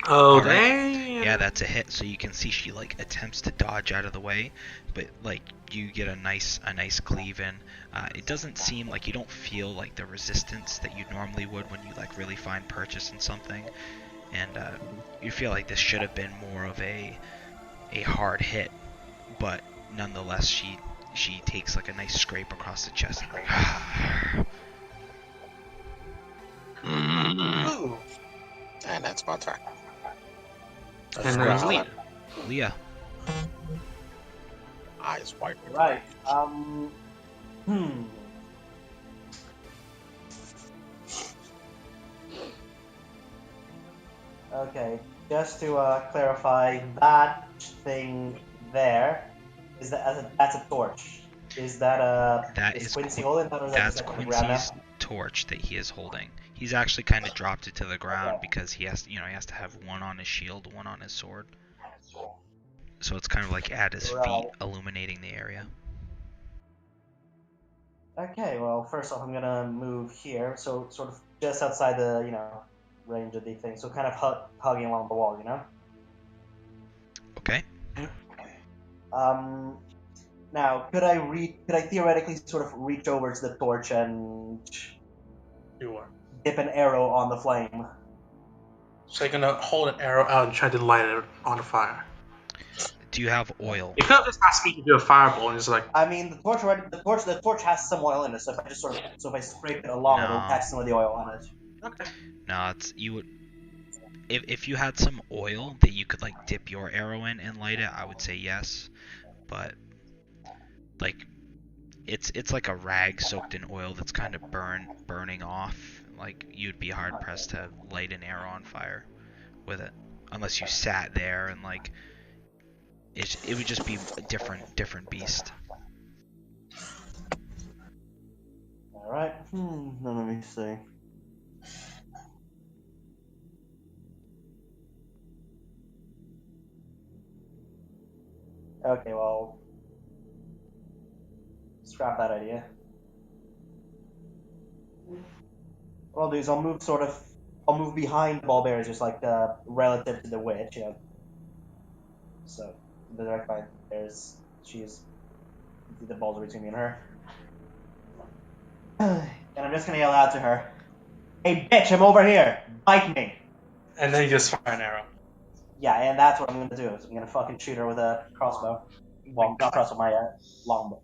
Oh, All right. damn. Yeah, that's a hit. So you can see she like attempts to dodge out of the way, but like you get a nice cleave in. It doesn't seem like you don't feel like the resistance that you normally would when you like really find purchase in something, and you feel like this should have been more of a hard hit, but nonetheless she takes like a nice scrape across the chest. Ooh. And that's my turn. And then Leah. Leah. Eyes wide. Right. Okay. Just to clarify, that thing there is that's a torch. Is that is Quincy holding that, or is that That's just like on the ground Quincy's now? torch that he is holding. He's actually kind of dropped it to the ground because he has to have one on his shield, one on his sword. So it's kind of like at his feet, illuminating the area. Okay, well, first off, I'm gonna move here, so sort of just outside the range of the thing, so kind of hugging along the wall, Okay. Now, could I theoretically sort of reach over to the torch and dip an arrow on the flame? So you're gonna hold an arrow out and try to light it on fire. Do you have oil? You could have just asked me to do a fireball and just like. I mean, the torch has some oil in it, so if I scrape it along, it'll catch some of the oil on it. Okay. No, you would. If you had some oil that you could like dip your arrow in and light it, I would say yes. But like, it's like a rag soaked in oil that's kind of burning off. Like you'd be hard pressed to light an arrow on fire with it, unless you sat there and like. It would just be a different beast. Alright. Let me see. Okay, well, scrap that idea. What I'll do is I'll move behind the ball bearers, just like relative to the witch, So the direct line the balls are between me and her. And I'm just gonna yell out to her, "Hey bitch, I'm over here! Bite me!" And then you just fire an arrow. Yeah, and that's what I'm gonna do. Is I'm gonna fucking shoot her with a crossbow. Well, not crossbow,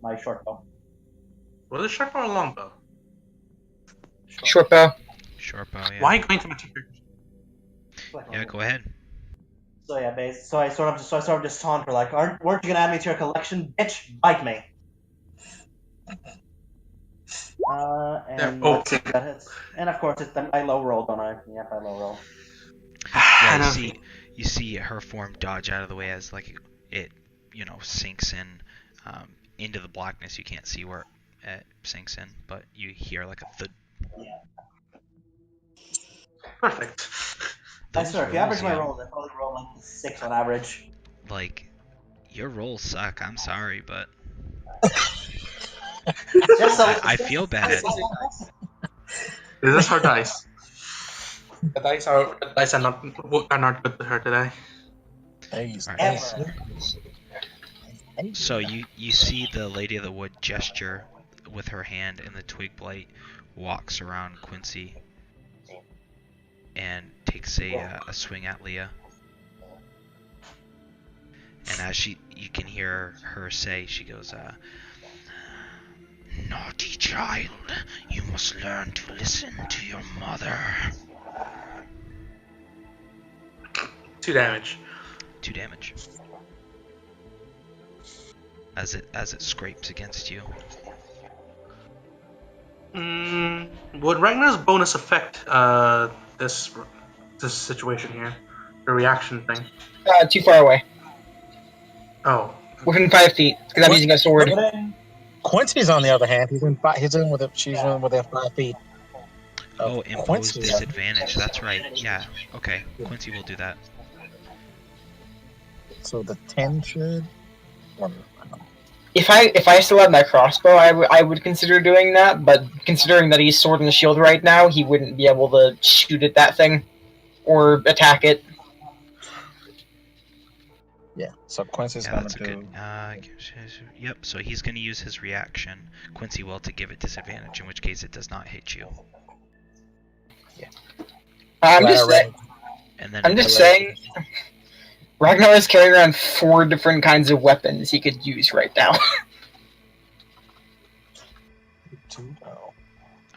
my short bow. Was it short bow or long bow? Short bow. Short bow, yeah. Why are you going to my ticker? Yeah, go ahead. So yeah, so I sort of just taunt her like, weren't you gonna add me to your collection, bitch? Bite me. And Okay. that hits. And of course, I low roll, don't I? Yep, I low roll. Yeah, you see her form dodge out of the way as like it sinks in into the blackness. You can't see where it sinks in, but you hear like a thud. Perfect. I swear, if you average my rolls, I probably roll like 6 on average. Like, your rolls suck. I'm sorry, but I feel bad. This is her dice. The dice are not good to her today. Ever. So you see the Lady of the Wood gesture with her hand, and the twig blight walks around Quincy and takes a swing at Leah. And as you can hear her say, she goes, Naughty child, you must learn to listen to your mother. 2 damage. 2 damage. As it scrapes against you. Would Ragnar's bonus affect this situation here? The reaction thing? Too far away. Oh. Within 5 feet, because I'm using a sword. Quincy's on the other hand. She's in within 5 feet. Oh, impose disadvantage. That's right. Yeah. Okay. Quincy will do that. So the 10 should. If I still had my crossbow, I would consider doing that. But considering that he's sword and shield right now, he wouldn't be able to shoot at that thing or attack it. Yeah. So Quincy's Yeah, gonna that's a do. good. Yep. So he's gonna use his reaction. Quincy will to give it disadvantage, in which case it does not hit you. Yeah. I'm just saying. Ragnar is carrying around 4 different kinds of weapons he could use right now.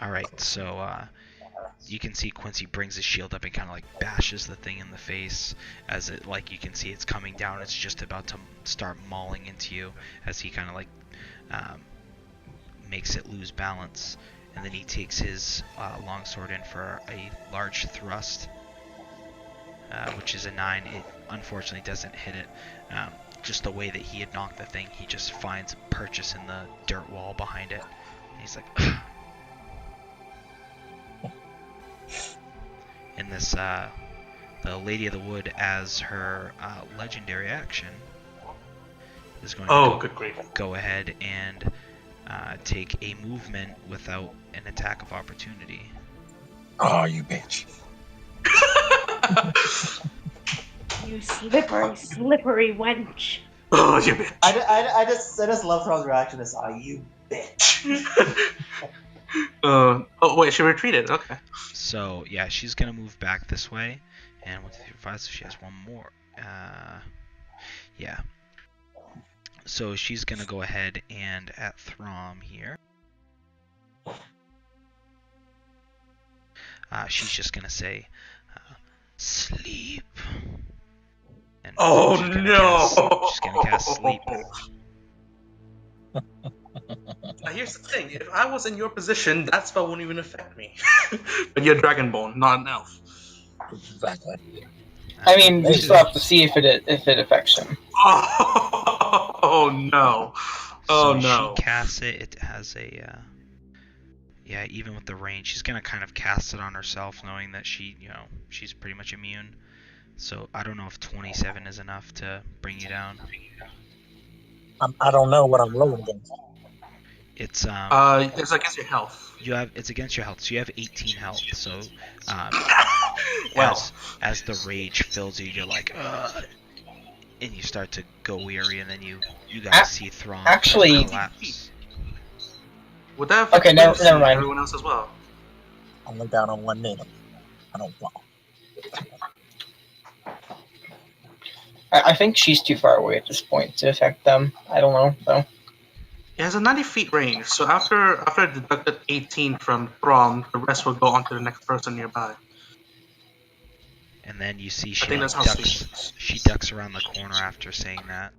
Alright, so you can see Quincy brings his shield up and kind of like bashes the thing in the face as it, like, you can see it's coming down. It's just about to start mauling into you as he kind of like makes it lose balance. And then he takes his longsword in for a large thrust, which is a 9. It unfortunately doesn't hit it. Just the way that he had knocked the thing, he just finds a purchase in the dirt wall behind it. And he's like, in this, the Lady of the Wood, as her legendary action, is going to go ahead and take a movement without an attack of opportunity. Oh, you bitch. You slippery wench. Oh, you bitch. I just love Thrall's reaction as, oh, you bitch. Oh, wait, she retreated. Okay. So, yeah, she's going to move back this way. And 1, 2, 3, 4, 5, so she has one more. Yeah. So she's going to go ahead and at Throm here. She's just going to say, sleep. And oh, she's going to cast sleep. Now, here's the thing. If I was in your position, that spell wouldn't even affect me. But you're Dragonborn, not an elf. Exactly. I mean, we still have to see if it affects him. Oh no. Oh so no. She casts it. It has a... yeah, even with the range, she's going to kind of cast it on herself, knowing that she's pretty much immune. So I don't know if 27 is enough to bring you down. I don't know what I'm rolling against. It's against your health. It's against your health, so you have 18 health. So well, as the rage fills you, you're like, and you start to go weary, and then you guys see Thrawn actually collapse. Would that okay? Never mind. Everyone else as well. I'm down on 1 native. I don't fall. I think she's too far away at this point to affect them. I don't know though. It has a 90 feet range, so after I deducted 18 from Throm, the rest will go on to the next person nearby. And then you see she ducks around the corner after saying that.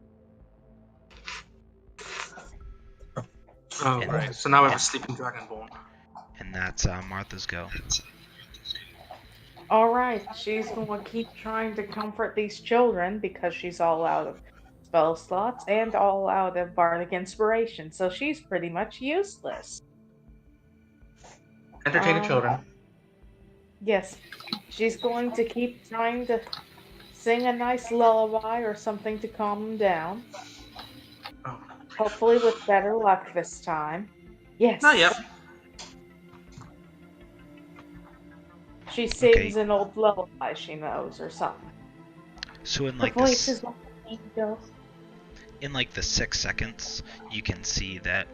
Oh, right. So now we have a sleeping dragonborn. And that's Martha's go. Alright, she's going to keep trying to comfort these children because she's all out of spell slots and all out of bardic inspiration, so she's pretty much useless. Entertain the children. Yes, she's going to keep trying to sing a nice lullaby or something to calm them down. Oh. Hopefully with better luck this time. Yes. Not yet. She sings an old lullaby she knows or something. So in like this, in like the 6 seconds, you can see that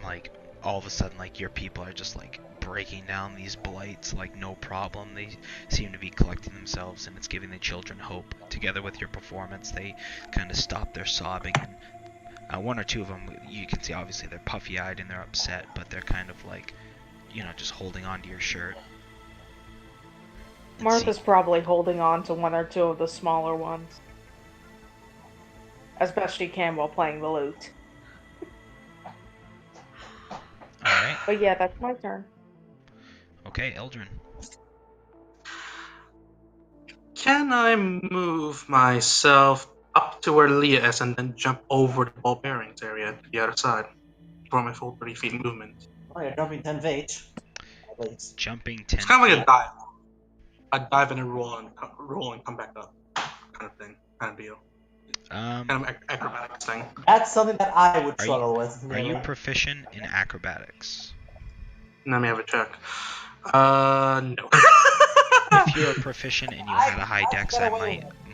like all of a sudden, like, your people are just like breaking down these blights like no problem. They seem to be collecting themselves, and it's giving the children hope. Together with your performance, they kind of stop their sobbing and One or two of them, you can see obviously they're puffy-eyed and they're upset, but they're kind of like, just holding on to your shirt. And Martha's probably holding on to one or two of the smaller ones. As best she can while playing the lute. Alright. But yeah, that's my turn. Okay, Eldrin. Can I move myself up to where Leah is and then jump over the ball bearings area to the other side for my full 30 feet movement? Oh, you're jumping 10 feet. At least. Jumping 10 It's kind of like feet. a dive. A dive and a roll and come back up kind of thing, kind of deal. Kind of acrobatics thing. That's something that I would struggle with. Are you proficient in acrobatics? Let me have a check. No. If you're proficient and you had a high dex, I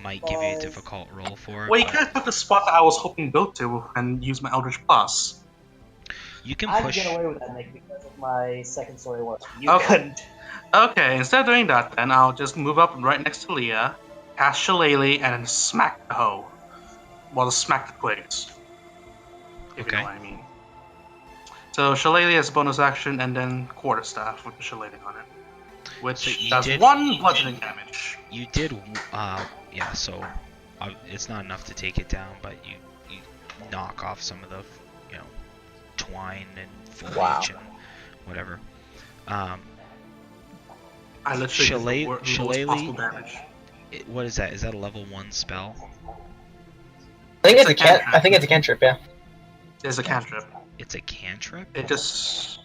might give you a difficult roll for it. Well, you kind of took the spot that I was hoping to go to and use my Eldritch Plus. You can I'd push. get away with that, Nick, because of my second story work. You couldn't. Okay, instead of doing that, then I'll just move up right next to Leah, cast Shillelagh, and then smack the hoe. Well, smack the twigs. If you know what I mean. So Shillelagh is a bonus action, and then Quarterstaff with the Shillelagh on it. Which does 1 bludgeoning damage. You did, yeah, so it's not enough to take it down, but you knock off some of the, twine and foliage and whatever. I literally Shillelagh, what is that? Is that a level 1 spell? I think it's a cantrip, yeah. It's a cantrip. It's a cantrip? It just...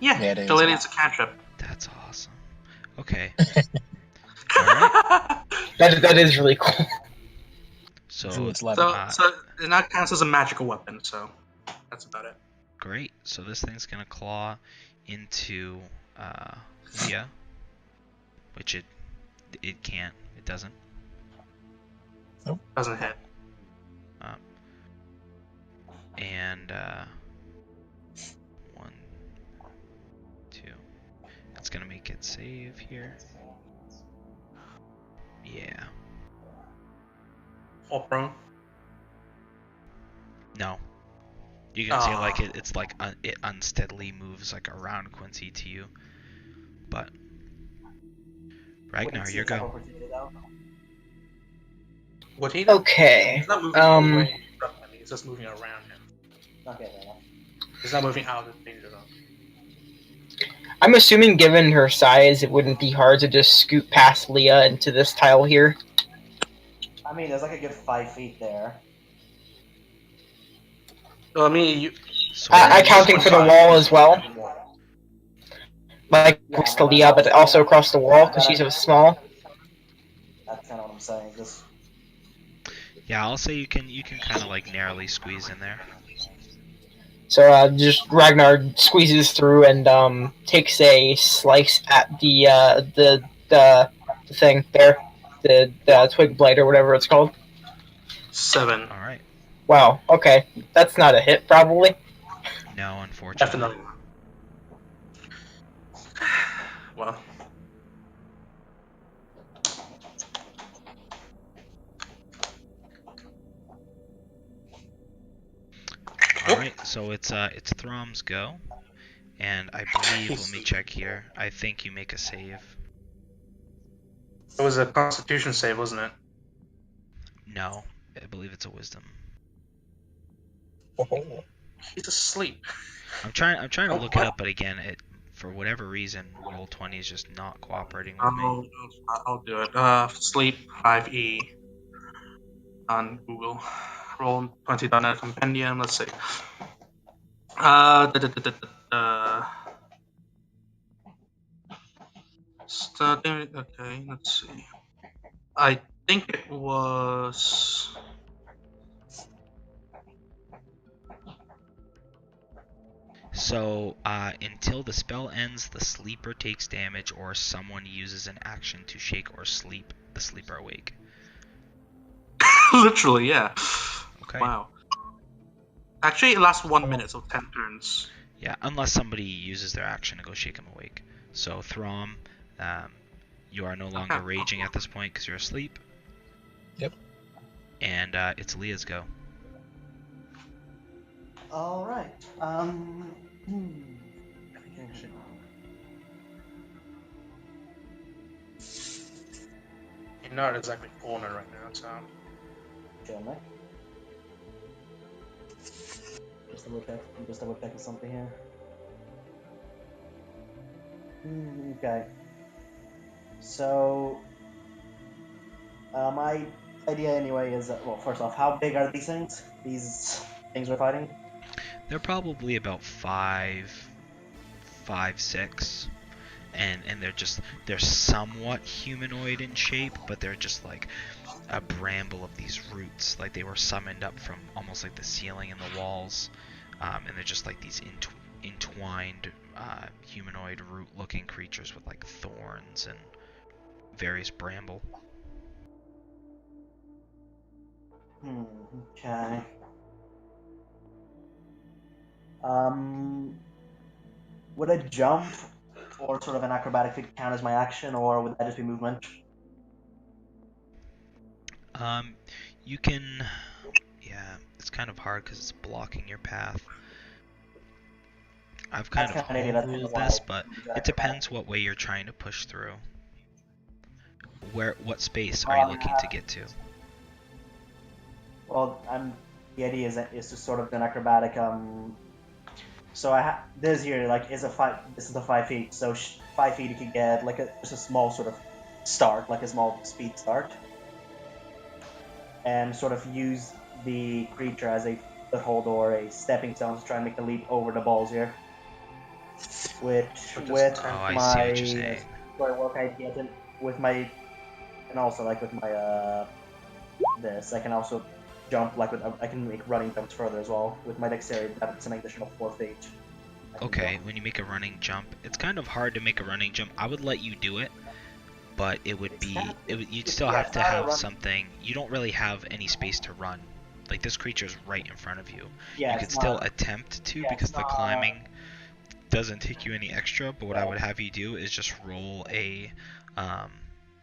Yeah, it is. Shillelagh is a cantrip. That's awesome. Okay. Alright. That is really cool. So it now counts as a magical weapon, so that's about it. Great. So this thing's gonna claw into Leah, which it can't. It doesn't. Nope. Doesn't hit. And 1, 2. It's gonna make it save here. Yeah. Fall prone? No. You can see like it's like it unsteadily moves like around Quincy to you. But Ragnar, your go. What he does? Okay. He's not moving away from him, he's just moving around him. Okay, He's not moving out of the danger zone. I'm assuming given her size, it wouldn't be hard to just scoot past Leah into this tile here. I mean, there's like a good 5 feet there. So, I mean, accounting for the wall as well. Like next to Leah, but also across the wall because she's so small. That's kind of what I'm saying. Just... Yeah, I'll say you can kind of like narrowly squeeze in there. So just Ragnar squeezes through and takes a slice at the thing there, the twig blade or whatever it's called. 7. All right. Wow. Okay, that's not a hit, probably. No, unfortunately. Definitely. Well. Alright, so it's Throm's go. And I believe, let me check here, I think you make a save. It was a Constitution save, wasn't it? No, I believe it's a Wisdom. Oh. He's asleep. I'm trying to look it up, but again, for whatever reason, Roll20 is just not cooperating with me. I'll do it. Sleep 5e on Google. Roll20.net compendium. Let's see. Starting. Okay, let's see. I think it was. So, until the spell ends, the sleeper takes damage or someone uses an action to shake or sleep the sleeper awake. Literally, yeah. Okay. Wow. Actually, it lasts 1 minute, so 10 turns. Yeah, unless somebody uses their action to go shake him awake. So, Throm, you are no longer raging at this point because you're asleep. Yep. And it's Leah's go. All right. You're not exactly cornered right now, so. Chill, mate. Just double check something here. Okay. So, my idea anyway is well, first off, how big are these things? These things we're fighting? They're probably about 6, and they're somewhat humanoid in shape, but they're just like a bramble of these roots. Like they were summoned up from almost like the ceiling and the walls, and they're just like these entwined humanoid root-looking creatures with like thorns and various bramble. Okay. Would a jump or sort of an acrobatic feat count as my action, or would that just be movement? You can, yeah, it's kind of hard because it's blocking your path. I've kind of That's kind of home ruled this, but it acrobatic. depends what way you're trying to push through. What space are you looking to get to? Well, the idea is to sort of an acrobatic. So this here like is a 5. This is the 5 feet. So 5 feet you could get like just a small sort of start, like a small speed start, and sort of use the creature as a foothold or a stepping stone to try and make the leap over the balls here. Which with Oh, I see my what you're saying. work I get in with my, and also like with my this I can also jump like I can make running jumps further as well with my dexterity. That's an additional 4 feet. Okay, when you make a running jump, it's kind of hard to make a running jump. I would let you do it, but you'd still have to have something. You don't really have any space to run. Like this creature's right in front of you. Yeah, You could still attempt to because the climbing doesn't take you any extra, but what I would have you do is just roll a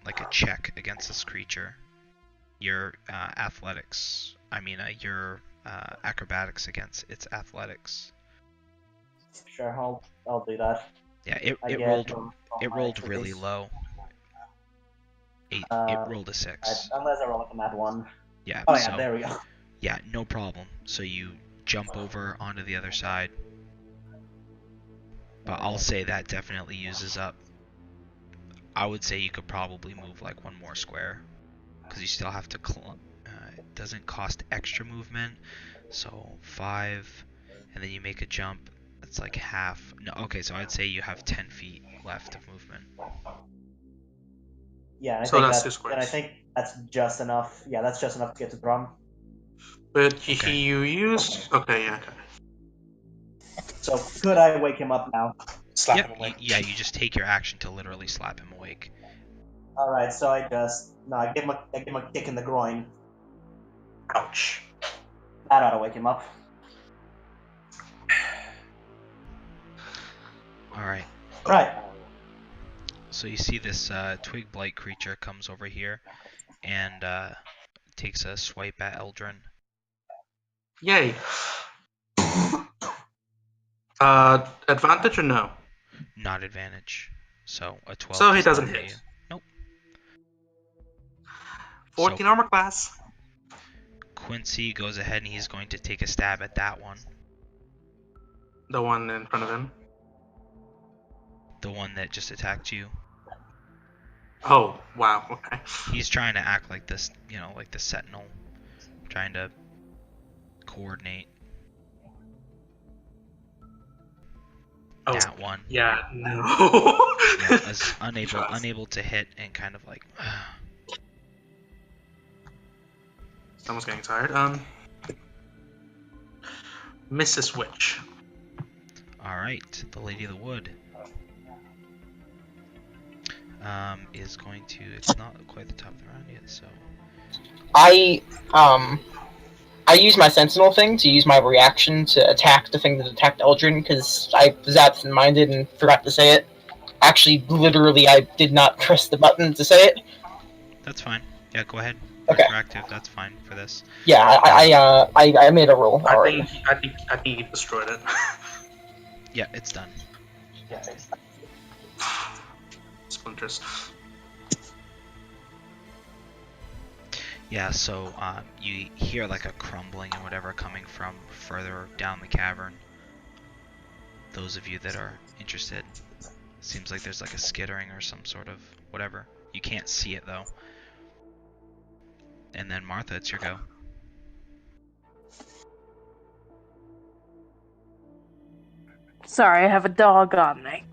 like a check against this creature. Your your acrobatics against its athletics. Sure, I'll do that. Yeah, it rolled really low. It rolled a 6. Unless I roll like a mad 1. Yeah. Oh yeah, there we go. Yeah, no problem. So you jump over onto the other side. But I'll say that definitely uses up. I would say you could probably move like one more square, because you still have to it doesn't cost extra movement. So 5, and then you make a jump. That's like half. No, okay, so I'd say you have 10 feet left of movement. Yeah, I think that's just enough. Yeah, that's just enough to get to drum. But you use okay. So could I wake him up now? Slap him awake. Yeah, you just take your action to literally slap him awake. All right, so I give him a kick in the groin. Ouch. That ought to wake him up. All right. Right. So you see this twig blight creature comes over here and takes a swipe at Eldrin. Yay. Advantage or no? Not advantage. So a 12. So he doesn't hit. Nope. 14 armor class. Quincy goes ahead and he's going to take a stab at that one. The one in front of him. The one that just attacked you. Oh, wow, okay. He's trying to act like this, like the sentinel. Trying to coordinate. Oh, that one. Yeah, no. Is unable to hit and kind of like... Someone's getting tired. Mrs. Witch. Alright, the Lady of the Wood. Is going to... It's not quite the top of the round yet, so... I use my Sentinel thing to use my reaction to attack the thing that attacked Eldrin, because I was absent-minded and forgot to say it. Actually, literally, I did not press the button to say it. That's fine. Yeah, go ahead. Okay. Retroactive, that's fine for this. Yeah, I made a roll already. I think he destroyed it. Yeah, it's done. Splinters. Yeah, so you hear like a crumbling and whatever coming from further down the cavern. Those of you that are interested, seems like there's like a skittering or some sort of whatever. You can't see it though. And then Martha, it's your go. Sorry, I have a dog on me.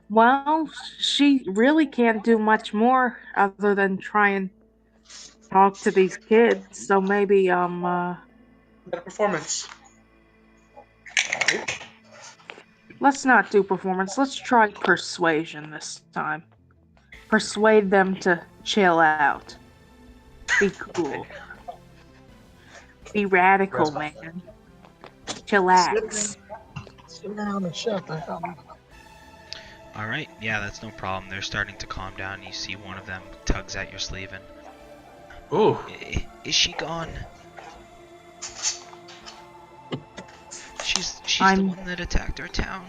Well, she really can't do much more other than try and talk to these kids. So maybe Better performance. let's not do performance. Let's try persuasion this time. Persuade them to chill out. Be cool. Be radical, man. Chillax. Sit down and shut the hell up. Alright, yeah, that's no problem. They're starting to calm down. You see one of them tugs at your sleeve and... Ooh. Is she gone? She's the I'm- one that attacked our town.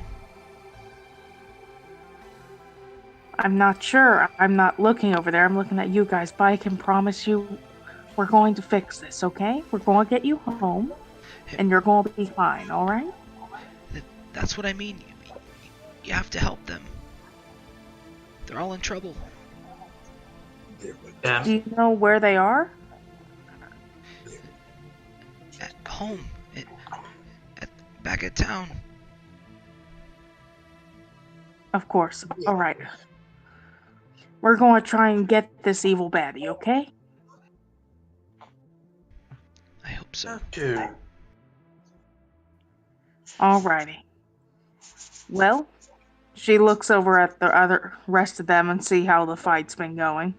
I'm not sure. I'm not looking over there. I'm looking at you guys, but I can promise you we're going to fix this, okay? We're going to get you home, and you're going to be fine, alright? That's what I mean. You have to help them. They're all in trouble. Yeah. Do you know where they are? At home. Back at town. Of course. Alright. We're going to try and get this evil baddie, okay? I hope so. Dude. Alrighty. Well, she looks over at the other rest of them and see how the fight's been going.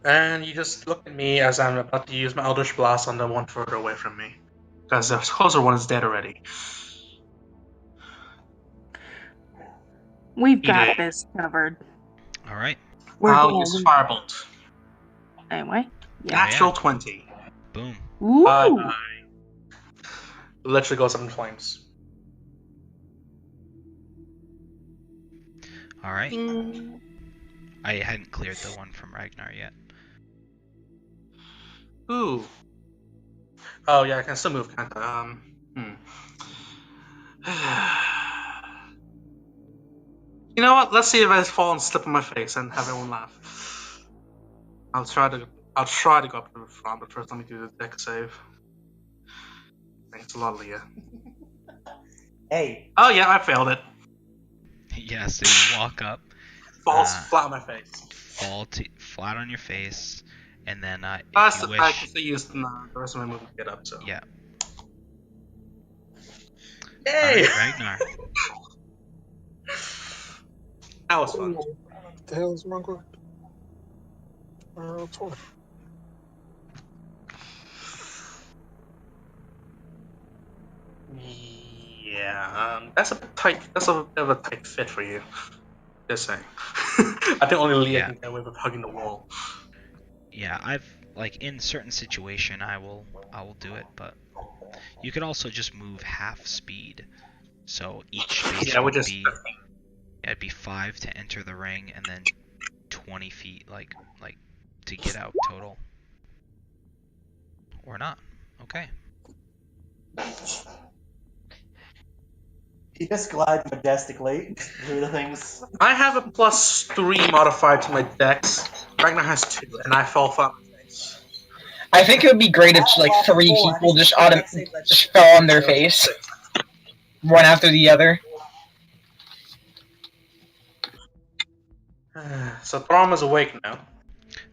And you just look at me as I'm about to use my Eldritch Blast on the one further away from me. Because the closer one is dead already. We've Eat got it. this covered. Alright. I'll use Firebolt. Anyway, yeah. Natural 20. Boom. Ooh! Bye. Literally goes up in flames. Alright. I hadn't cleared the one from Ragnar yet. Ooh. Oh yeah, I can still move, can't I? You know what? Let's see if I fall and slip on my face and have everyone laugh. I'll try to go up to the front, but first let me do the deck save. Thanks a lot, Leah. Hey. Oh yeah, I failed it. Yeah, so you walk up, Falls flat on my face. fall flat on your face, and then if Plus, you wish... I can still use the rest of my movement to get up, so. Yeah. Yay! Alright, Ragnar. That was fun. What the hell is wrong with my 20? Yeah, that's a bit of a tight fit for you. Just saying. I think only Leah can get away with hugging the wall. Yeah, I've in certain situation I will do it, but you could also just move half speed. So each space would be it'd be 5 to enter the ring and then 20 feet like to get out total. Or not. Okay. He just glides majestically through the things. I have a +3 modifier to my dex. Ragnar has 2, and I fell flat on my face. I think it would be great if 3 people just fell on their face, one after the other. So Throm is awake now.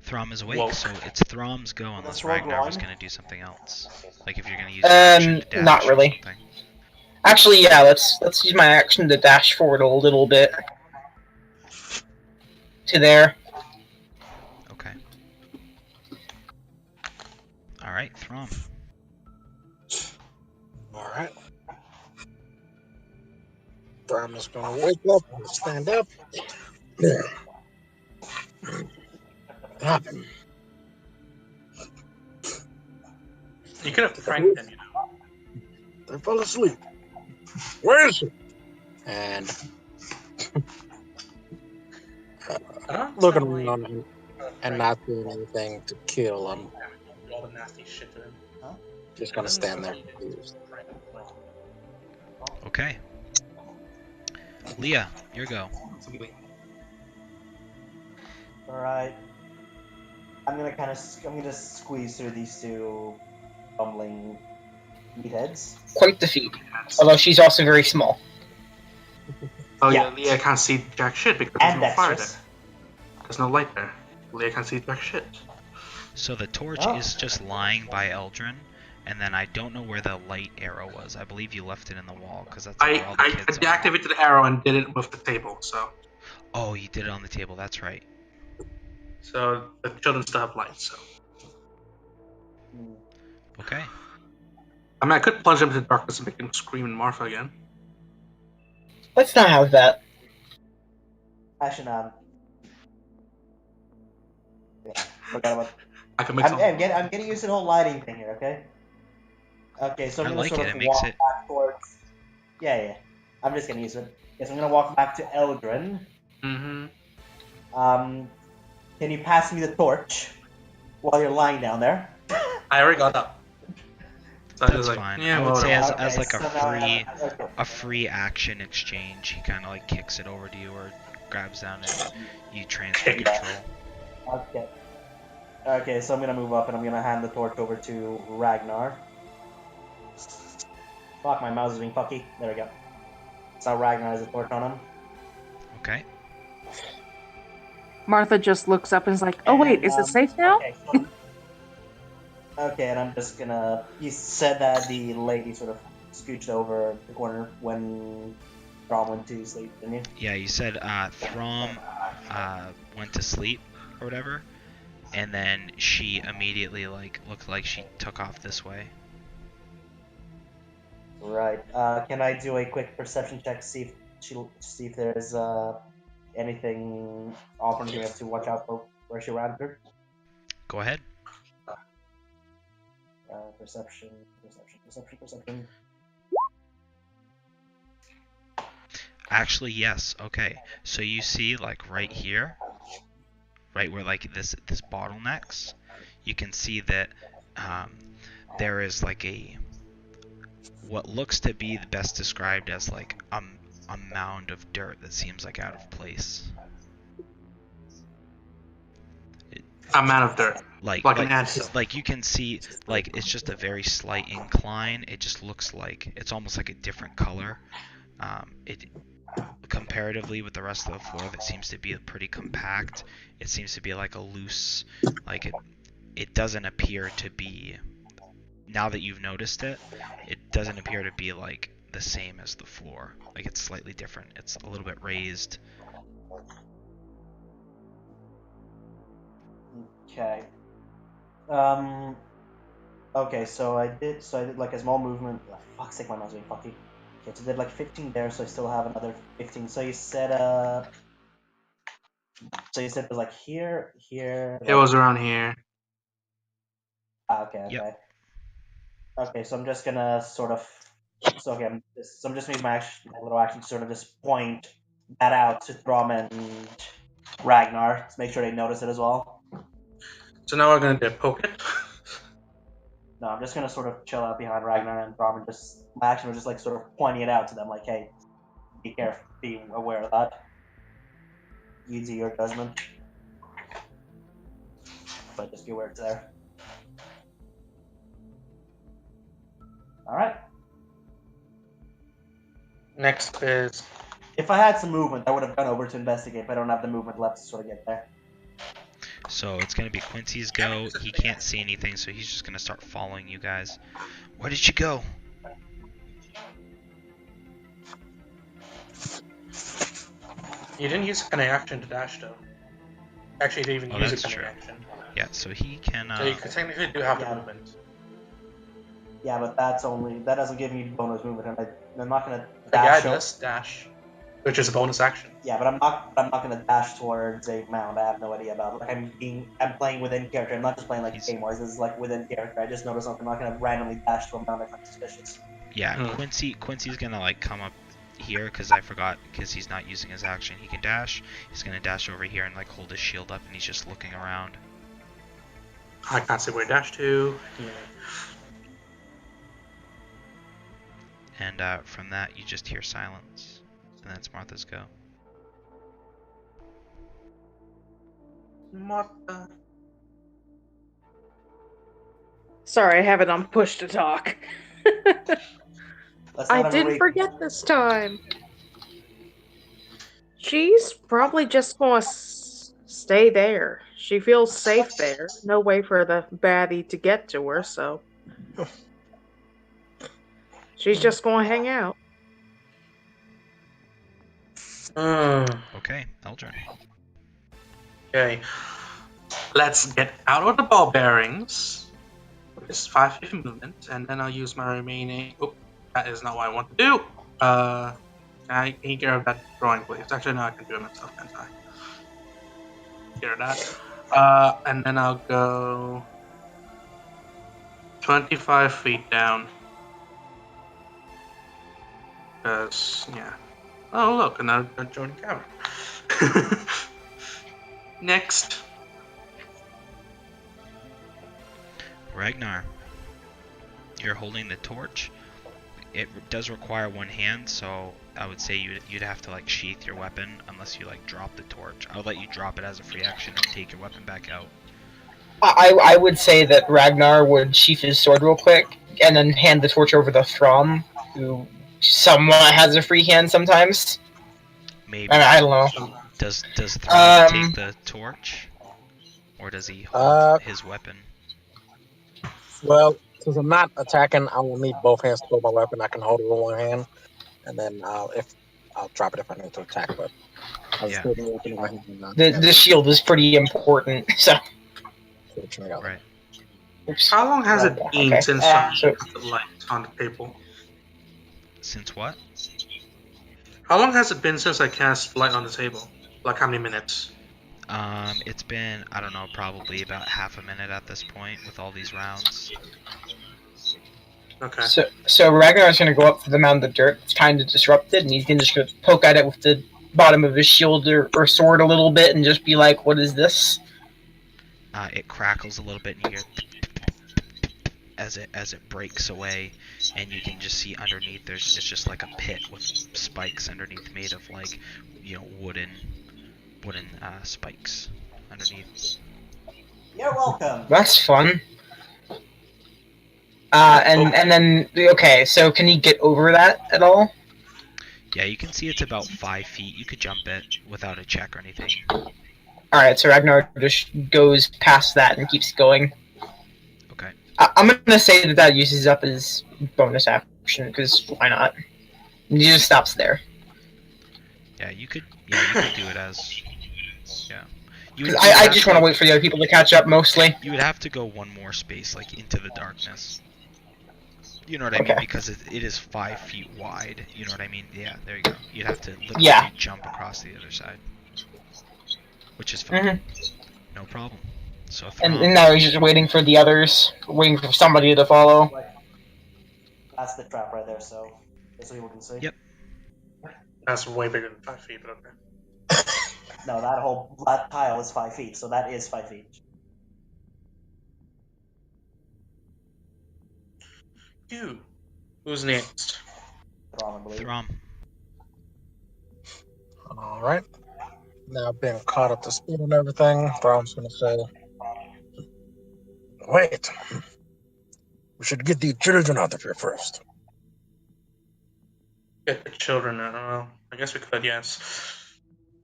Throm is awake, Woke. so it's Throm's go unless Let's roll Ragnar was Groin. gonna do something else. Like if you're gonna use your action to dash Not or really. something. Actually, yeah, let's use my action to dash forward a little bit. To there. Okay. Alright, Throm. Alright. I'm just gonna wake up and stand up. What happened? You could have pranked him, you know. I fell asleep. Where is he? And I don't looking understand why around and not doing anything to kill him. do all the nasty shit to him. Huh? Just gonna stand there confused. Okay. Leah, your go. All right. I'm gonna squeeze through these two bumbling meatheads. Quite the feat. Although she's also very small. Oh Yeah. yeah, Leah can't see jack shit because there's And no fire there. dexterous. There's no light there. Leah can't see jack shit. So the torch Oh. is just lying by Eldrin, and then I don't know where the light arrow was. I believe you left it in the wall, because that's like where all the I kids are. deactivated the arrow and did it with the table, so Oh, you did it on the table, that's right. the children still have light, so. Okay. I mean, I could plunge them into darkness and make them scream and Martha again. Let's not have that. Actually, yeah, forgot about. I can make I'm some. getting used to the whole lighting thing here. Okay. Okay, so I'm I gonna like sort it, of it makes walk it... back towards. Yeah. I'm just getting used to it. Yes, I'm gonna walk back to Eldrin. Mm-hmm. Can you pass me the torch while you're lying down there? I already got up. So That's fine. Yeah, I would say well, as like so now a free action exchange, he kind of like kicks it over to you or grabs down and you transfer Kick it. control. Okay. Okay, so I'm gonna move up and I'm gonna hand the torch over to Ragnar. Fuck, my mouse is being fucky. There we go. So Ragnar has a torch on him. Okay. Martha just looks up and is like, "Oh wait, is it safe now?" Okay, and I'm just gonna. You said that the lady sort of scooched over the corner when Throm went to sleep, didn't you? Yeah, you said Throm went to sleep or whatever, and then she immediately like looked like she took off this way. Right. Can I do a quick perception check to see if there's anything alternative we have to watch out for where she ran through? Go ahead. Perception. Actually, yes. Okay. So you see, like right here, right where like this bottlenecks, you can see that there is like what looks to be the best described as like a mound of dirt that seems like out of place. amount of dirt. Like an anthill. like you can see, like it's just a very slight incline. It just looks like it's almost like a different color. It comparatively with the rest of the floor that seems to be pretty compact. It seems to be like a loose, like it doesn't appear to be, now that you've noticed it, it doesn't appear to be like the same as the floor. Like it's slightly different. It's a little bit raised. Okay. Okay, so I did like a small movement. Oh, fuck's sake, my mouse is being fucky. Okay, so I did like 15 there, so I still have another 15. So you said it was like here. It was around here. Okay. Yep. Okay, so I'm just gonna sort of. So okay, I'm just making my little action to sort of just point that out to Throm and Ragnar to make sure they notice it as well. So now we're gonna poke it. No, I'm just gonna sort of chill out behind Ragnar and Throm and just my action was just like sort of pointing it out to them, like, hey, be careful, be aware of that. You do your judgment, but just be aware it's there. All right. Next is If I had some movement, I would have gone over to investigate, but I don't have the movement left to sort of get there. So it's gonna be Quincy's go. He can't see anything, so he's just gonna start following you guys. Where did she go? you didn't use a cunning action to dash though. Actually, you didn't even use a that's cunning true. action. Yeah, so he can. So you could technically do half the Yeah. movement. Yeah, but that doesn't give me bonus movement, and I'm not gonna Yeah, dash. it does dash. which is a bonus action. Yeah, but I'm not gonna dash towards a mound. I have no idea about it. Like I'm playing within character. I'm not just playing like He's- Game Wars. This is like within character. I just noticed something. I'm not gonna randomly dash to a mound if I'm suspicious. Yeah, Hmm. Quincy's gonna like come up here because I forgot because he's not using his action. He can dash. He's gonna dash over here and like hold his shield up and he's just looking around. I can't see where to dash to. Yeah. And from that you just hear silence, and that's Martha's go. Martha. Sorry, I have it on push to talk. Let's I not didn't everybody. forget this time. She's probably just gonna stay there. She feels safe there. No way for the baddie to get to her, so she's just gonna hang out. Okay, Eldrin. Okay. Let's get out of the ball bearings. It's 5 feet of movement, and then I'll use my remaining. Oh, that is not what I want to do. Can I get rid of that drawing, please? Actually, no, I can do it myself, can't I? Get rid of that. And then I'll go 25 feet down. Because, yeah. Oh, look, another joint cavern. Next. Ragnar, you're holding the torch. It does require one hand, so I would say you'd have to like sheath your weapon unless you like drop the torch. I'll let you drop it as a free action and take your weapon back out. I would say that Ragnar would sheath his sword real quick and then hand the torch over to Throm, who somewhat has a free hand sometimes. Maybe. I don't know. Does Throm take the torch, or does he hold his weapon? Well, since I'm not attacking, I will need both hands to hold my weapon. I can hold it with one hand, and then I'll drop it if I need to attack. But I'll just hold the weapon in my hand. The shield is pretty important, so. Right. Oops. How long has it been since I so, put the light on the table? Since what? How long has it been since I cast light on the table? Like how many minutes? It's been, I don't know, probably about half a minute at this point with all these rounds. Okay. So Ragnar's gonna go up to the mound of dirt. It's kind of disrupted, and he's just gonna poke at it with the bottom of his shield or sword a little bit, and just be like, "What is this?" It crackles a little bit, and you hear as it breaks away, and you can just see underneath. It's just like a pit with spikes underneath, made of like, wooden spikes underneath. You're welcome. That's fun. And then okay, so can he get over that at all? Yeah, you can see it's about 5 feet. You could jump it without a check or anything. Alright, so Ragnar just goes past that and keeps going. Okay. I'm gonna say that uses up his bonus action, because why not? He just stops there. Yeah, you could do it as... Yeah. I just want to wait for the other people to catch up, mostly. You would have to go one more space, like, into the darkness. You know what I mean? Because it is 5 feet wide. You know what I mean? Yeah, there you go. You'd have to literally jump across the other side. Which is fine. Mm-hmm. No problem. So and now he's just waiting for the others, waiting for somebody to follow. That's the trap right there, so people can see. Yep. That's way bigger than 5 feet, but okay. No, that tile is 5 feet, so that is 5 feet. Who's next? Throm. Alright. Now being caught up to speed and everything, Throm's gonna say, "Wait. We should get the children out of here first." Get the children, I don't know. I guess we could, yes.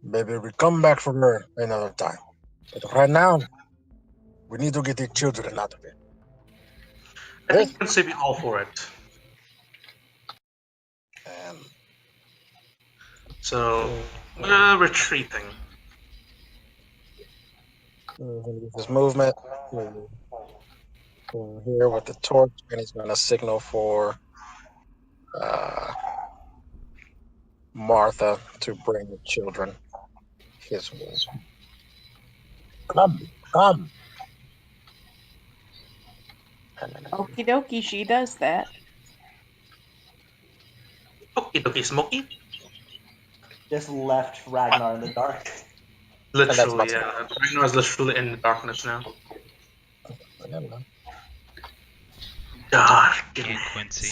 Maybe we come back for her another time. But right now, we need to get the children out of here. I think I'd say be all for it. And so, retreating. His movement here with the torch, and he's going to signal for Martha to bring the children his way. Come. And then Okie dokie, she does that. Okie dokie, Smokey. Just left Ragnar in the dark. Literally, yeah. Ragnar's literally in the darkness now. And Quincy.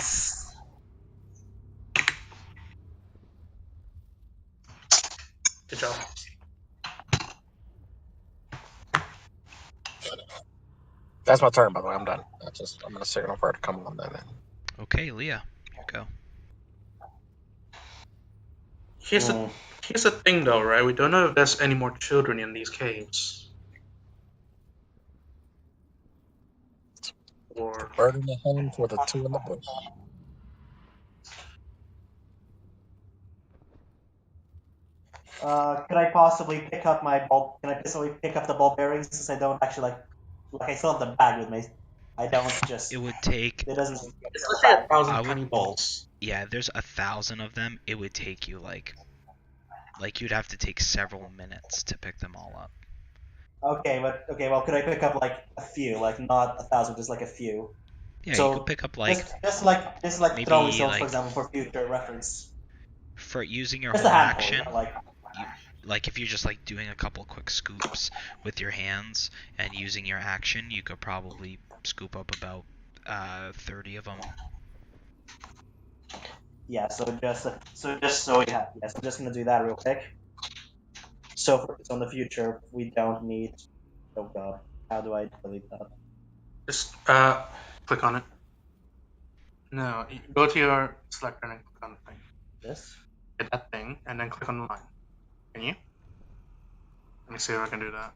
Good job. That's my turn, by the way. I'm done. I'm gonna signal for her to come on then. Okay, Leah, you go. Here's the thing, though, right? We don't know if there's any more children in these caves. Or Bird in the hand for the two in the bush. Could I possibly pick up my ball? Can I possibly pick up the ball bearings since I don't actually like I still have the bag with me. I don't just. It would take. It doesn't. it's literally 1,000 I would- tiny balls. Yeah, there's 1,000 of them. It would take you like you'd have to take several minutes to pick them all up. Okay, well, could I pick up like a few, like not 1,000, just like a few? Yeah, So you could pick up like just like maybe, throwing stones, like, for example, for future reference. for using your Just a whole handful, action. not like. Like if you're just like doing a couple quick scoops with your hands and using your action, you could probably scoop up about 30 of them. Yeah, so yeah, I'm just gonna do that real quick. So in the future, we don't need. Oh god, how do I delete that? Just click on it. No, go to your selector and click on the thing. This? Hit that thing and then click on the line. Can you? Let me see if I can do that.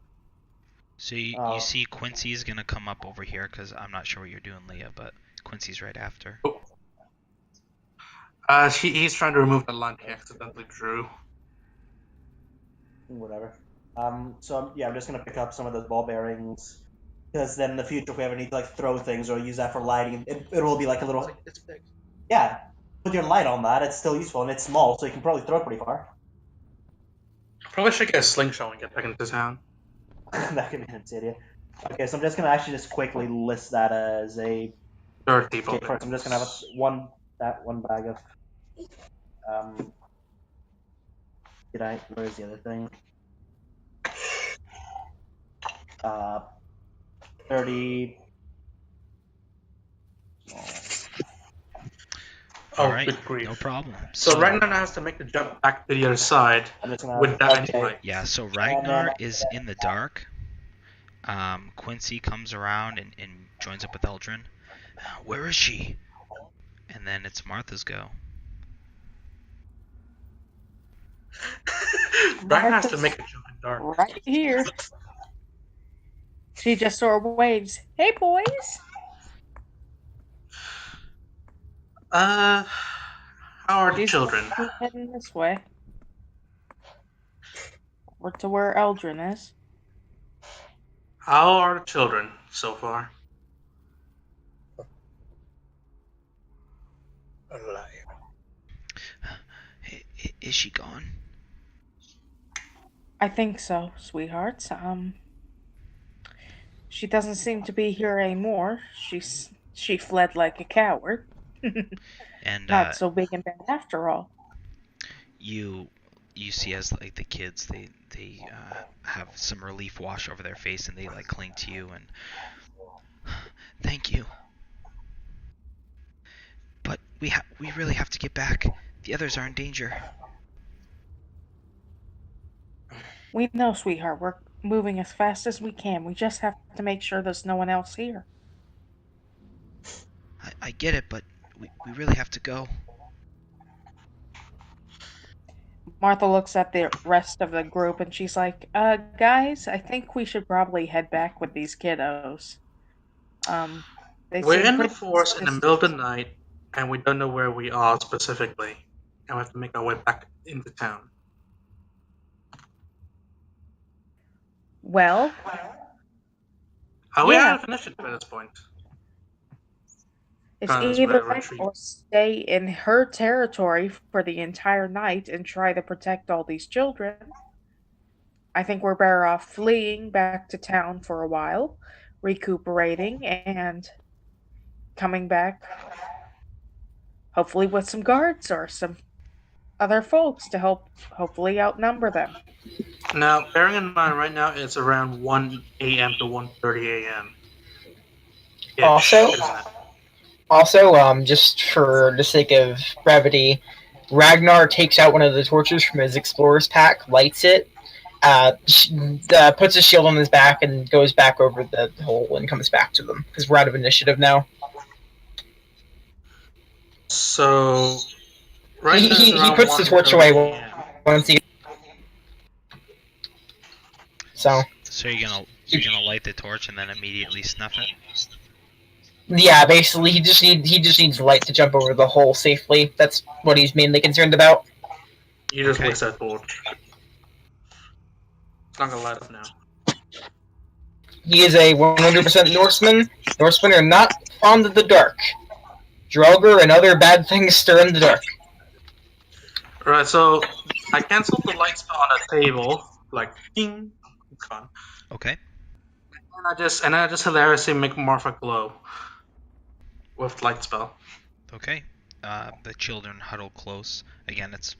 So you see Quincy's gonna come up over here because I'm not sure what you're doing, Leah, but Quincy's right after. He's trying to remove the line he accidentally drew. Whatever. So I'm just gonna pick up some of those ball bearings, because then in the future, if we ever need to like throw things or use that for lighting, it will be like a little. It's big. Yeah, put your light on that. It's still useful and it's small, so you can probably throw it pretty far. Probably should get a slingshot and get back into town. That could be an idea. Okay, so I'm just gonna actually just quickly list that as a. 30 people. Okay, first I'm just gonna have one bag of. Where's the other thing? 30. All right, good grief. no problem. So Ragnar has to make the jump back to the other side with that light. Yeah, so Ragnar is in the dark. Quincy comes around and joins up with Eldrin. Where is she? And then it's Martha's go. Ragnar has to make a jump in dark. Right here. She just sort of waves. Hey, boys. How are the She's children? heading this way. Or to where Eldrin is. How are the children so far? Is she gone? I think so, sweethearts. She doesn't seem to be here anymore. She fled like a coward. And Not so big and bad after all. You see as like the kids they have some relief wash over their face and they like cling to you and thank you. But we really have to get back. The others are in danger. We know, sweetheart. We're moving as fast as we can. We just have to make sure there's no one else here. I get it, but we really have to go. Martha looks at the rest of the group and she's like, guys, I think we should probably head back with these kiddos. We're in the forest in the middle of the night, and we don't know where we are specifically, and we have to make our way back into town. Well, Are we out of initiative at this point? It's Kind of either that retreat. or stay in her territory for the entire night and try to protect all these children. I think we're better off fleeing back to town for a while, recuperating, and coming back, hopefully with some guards or some other folks to help hopefully outnumber them. Now, bearing in mind, right now it's around 1 a.m. to 1:30 a.m. ish, Also, isn't it? just for the sake of brevity, Ragnar takes out one of the torches from his explorer's pack, lights it, puts his shield on his back, and goes back over the hole and comes back to them because we're out of initiative now. So, right He now it's he, he around puts the torch away 1:30 a.m. once he. So So you're gonna light the torch and then immediately snuff it. yeah, basically he just needs light to jump over the hole safely. That's what he's mainly concerned about. You just Okay. waste that torch. It's not gonna light up now. He is a 100% Norseman. Norsemen are not fond of the dark. Draugr and other bad things stir in the dark. Alright, so I canceled the light spell on the table, like ding, it's gone. Okay. And I just hilariously make Marfa glow with light spell. Okay. The children huddle close. Again, it's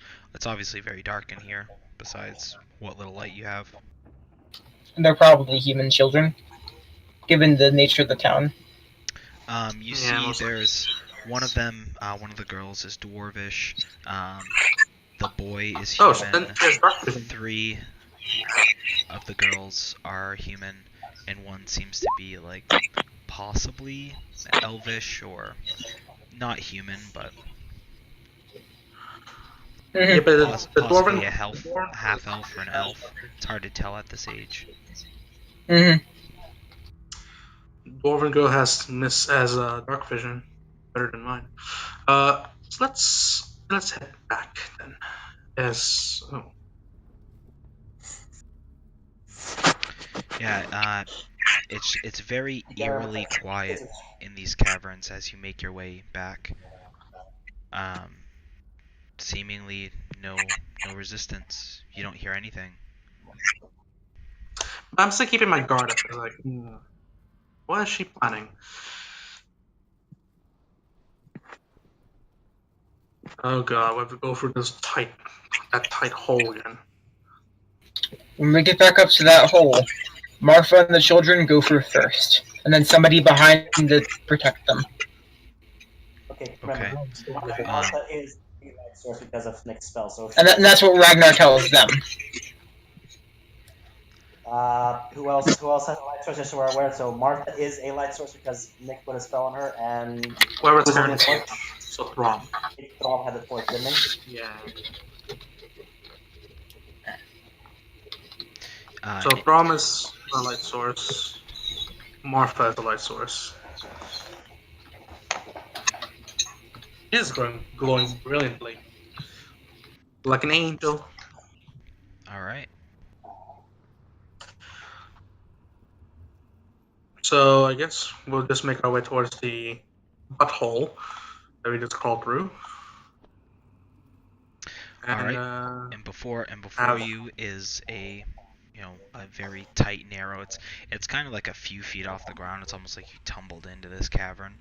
obviously very dark in here. Besides what little light you have. And they're probably human children, given the nature of the town. You Yeah, see, most likely. there's one of them. One of the girls is dwarvish. The boy is Oh, so then human. there's dark vision. 3 of the girls are human, and one seems to be like possibly elvish or not human, but Yeah, but the possibly dwarven, a half elf or an elf. It's hard to tell at this age. Mm-hmm. dwarven girl has dark vision, better than mine. So let's head back then. As Yeah, it's very eerily quiet in these caverns as you make your way back. Um, Seemingly no resistance. You don't hear anything. I'm still keeping my guard up. Like, what is she planning? Oh god, we have to go through that tight hole again. When we get back up to that hole, Marfa and the children go through first, and then somebody behind to protect them. Okay, Okay. remember, Martha is the light source because of Nick's spell, so And that's what Ragnar tells them. who else has a light source? Just so we're aware. So Martha is a light source because Nick put a spell on her, and Whoever's who's carrying holding the the torch? torch. So Throm. Throm had the torch, didn't he? Yeah. Uh, So Throm is a light source. Martha is a light source. She is glowing brilliantly. Like an angel. all right. So I guess we'll just make our way towards the butthole that we just crawled through. And, All right. And before have- you is a a very tight, narrow. It's kind of like a few feet off the ground. It's almost like you tumbled into this cavern.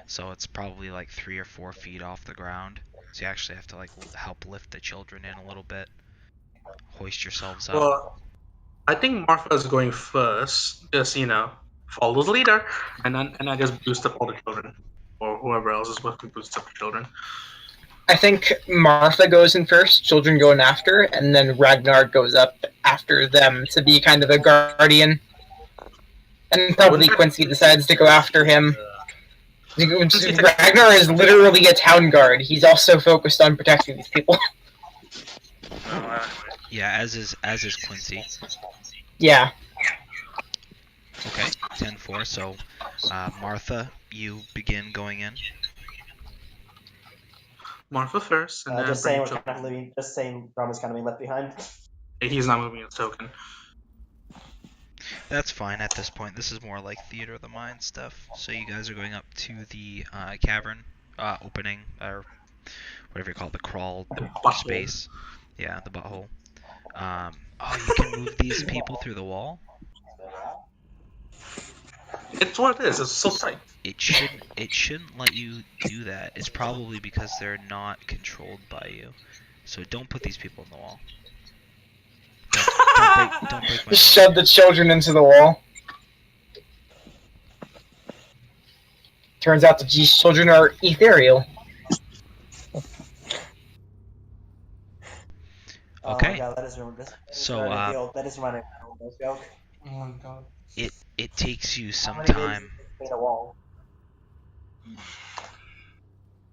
So it's probably like 3 or 4 feet off the ground. So you actually have to like help lift the children in a little bit, hoist yourselves up. Well, I think Martha is going first. Just follow the leader, and I just boost up all the children, or whoever else is with me boosts up the children. I think Martha goes in first, children go in after, and then Ragnar goes up after them to be kind of a guardian. And probably Quincy decides to go after him. Ragnar is literally a town guard. He's also focused on protecting these people. Yeah, as is Quincy. Yeah. Okay, 10-4. So, Martha, you begin going in. Martha first, and then Just saying, we're kind of leaving. Just saying, Throm is kind of being left behind. he's not moving his token. That's fine at this point. This is more like theater of the mind stuff. So you guys are going up to the cavern opening, or whatever you call it, the crawl Butthole. space. Yeah, the butthole. Oh, you can move these people through the wall? It's what it is. It's so tight. It shouldn't let you do that. It's probably because they're not controlled by you. So don't put these people in the wall. Don't break my Just wall. shove the children into the wall. Turns out that these children are ethereal. Oh Okay. my god, that is reminding me of a joke. Oh my god. It takes you How some many babies time. made a wall?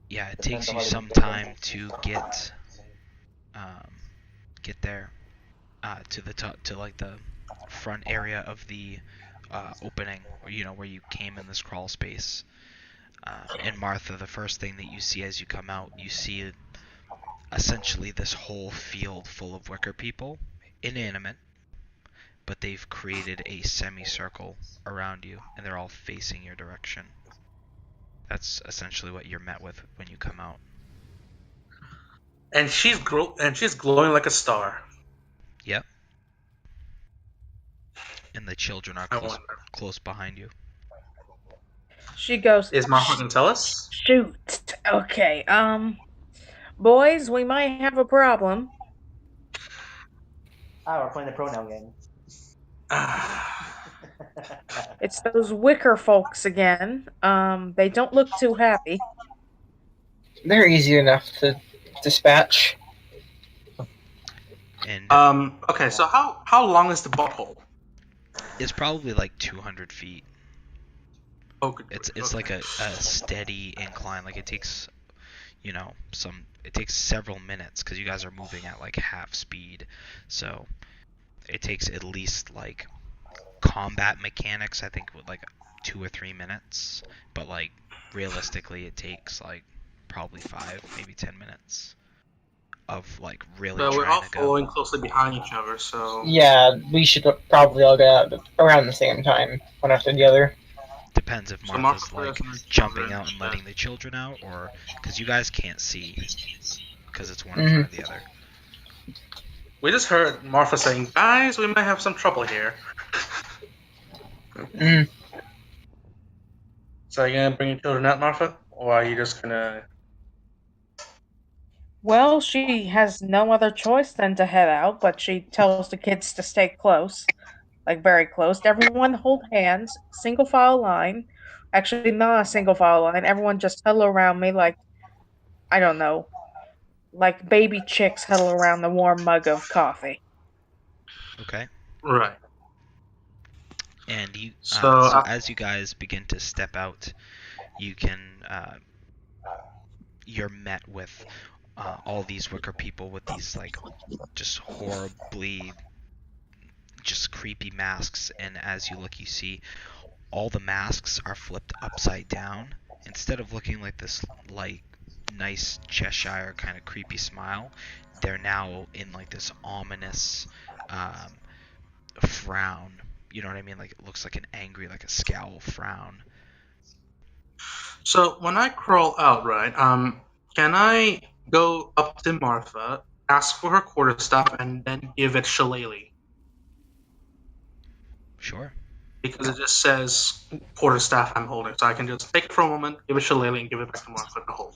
Yeah, it Depends takes on you how they some build it. time to get there, to the top, to like the front area of the opening, or where you came in this crawl space. And Martha, the first thing that you see as you come out, you see essentially this whole field full of wicker people, inanimate, but they've created a semicircle around you, and they're all facing your direction. That's essentially what you're met with when you come out. And she's glowing like a star. Yep. And the children are I wonder. close behind you. She goes, Is Martha gonna tell us? shoot. Okay, boys, we might have a problem. We're playing the pronoun game. It's those wicker folks again. They don't look too happy. They're easy enough to dispatch. And Okay, so how long is the butthole? it's probably like 200 feet. Oh, good. It's okay. like a steady incline. Like it takes, it takes several minutes because you guys are moving at like half speed. So it takes at least like combat mechanics, I think, with like 2 or 3 minutes. But like realistically, it takes like probably 5, maybe 10 minutes of like really But we're all trying to go. following closely behind each other, so Yeah, we should probably all get out around the same time, one after the other. Depends if So Martha's Martha like and the jumping children, out and yeah. letting the children out, or because you guys can't see because it's one in Mhm. front of the other. We just heard Martha saying, "Guys, we might have some trouble here." Mm. So are you gonna bring your children out, Martha, or are you just gonna? Well, she has no other choice than to head out, but she tells the kids to stay close, like very close. Everyone hold hands, single file line. Actually, not a single file line. Everyone just huddle around me like, I don't know, like baby chicks huddle around the warm mug of coffee. Okay. Right. And So, so as you guys begin to step out, you can you're met with all these wicker people with these like just horribly just creepy masks, and as you look, you see all the masks are flipped upside down. Instead of looking like this like nice Cheshire kind of creepy smile, they're now in like this ominous frown. You know what I mean? Like it looks like an angry, like a scowl frown. So when I crawl out, right, can I go up to Martha, ask for her quarterstaff, and then give it shillelagh? Sure. Because it just says quarterstaff I'm holding, so I can just take it for a moment, give it shillelagh, and give it back to Martha to hold.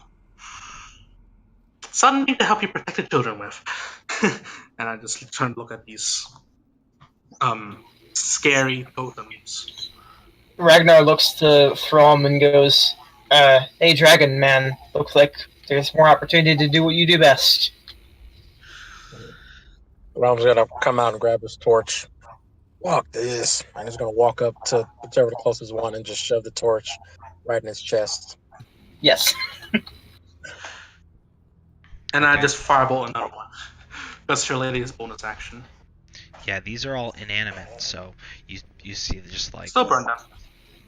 Something to help you protect the children with. And I just turn to look at these scary totems. Ragnar looks to From and goes, "Hey, Dragon Man, looks like there's more opportunity to do what you do best." Rom's gonna come out and grab his torch. Walk this, and he's gonna walk up to whichever the closest one and just shove the torch right in his chest. Yes. And I Okay. just firebolt another one. Because shillelagh is bonus action. Yeah, these are all inanimate, so you see they're just like Still burn them.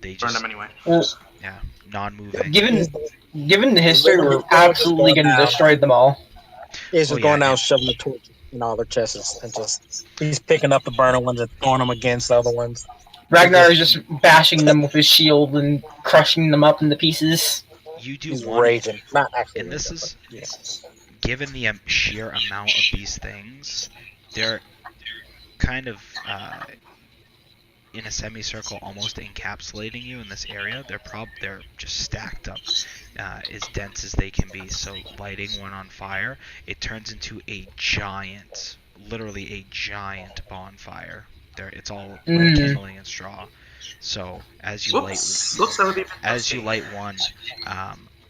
they Burn just them anyway. yeah, non-moving. Given the history, literally we're absolutely going going to down. destroy them all. He's just Oh, yeah, going down, and- shoving the torch in all their chests, and just he's picking up the burning ones and throwing them against the other ones. Ragnar is just bashing them with his shield and crushing them up into pieces. You do He's want, raging, not actually and this raging, but is yeah. given the sheer amount of these things, they're kind of in a semicircle, almost encapsulating you in this area. They're just stacked up as dense as they can be. So lighting one on fire, it turns into a giant, literally a giant bonfire. It's all like Mm. kindling and straw. So Whoops. Looks that would be a bit as you dusty. light one,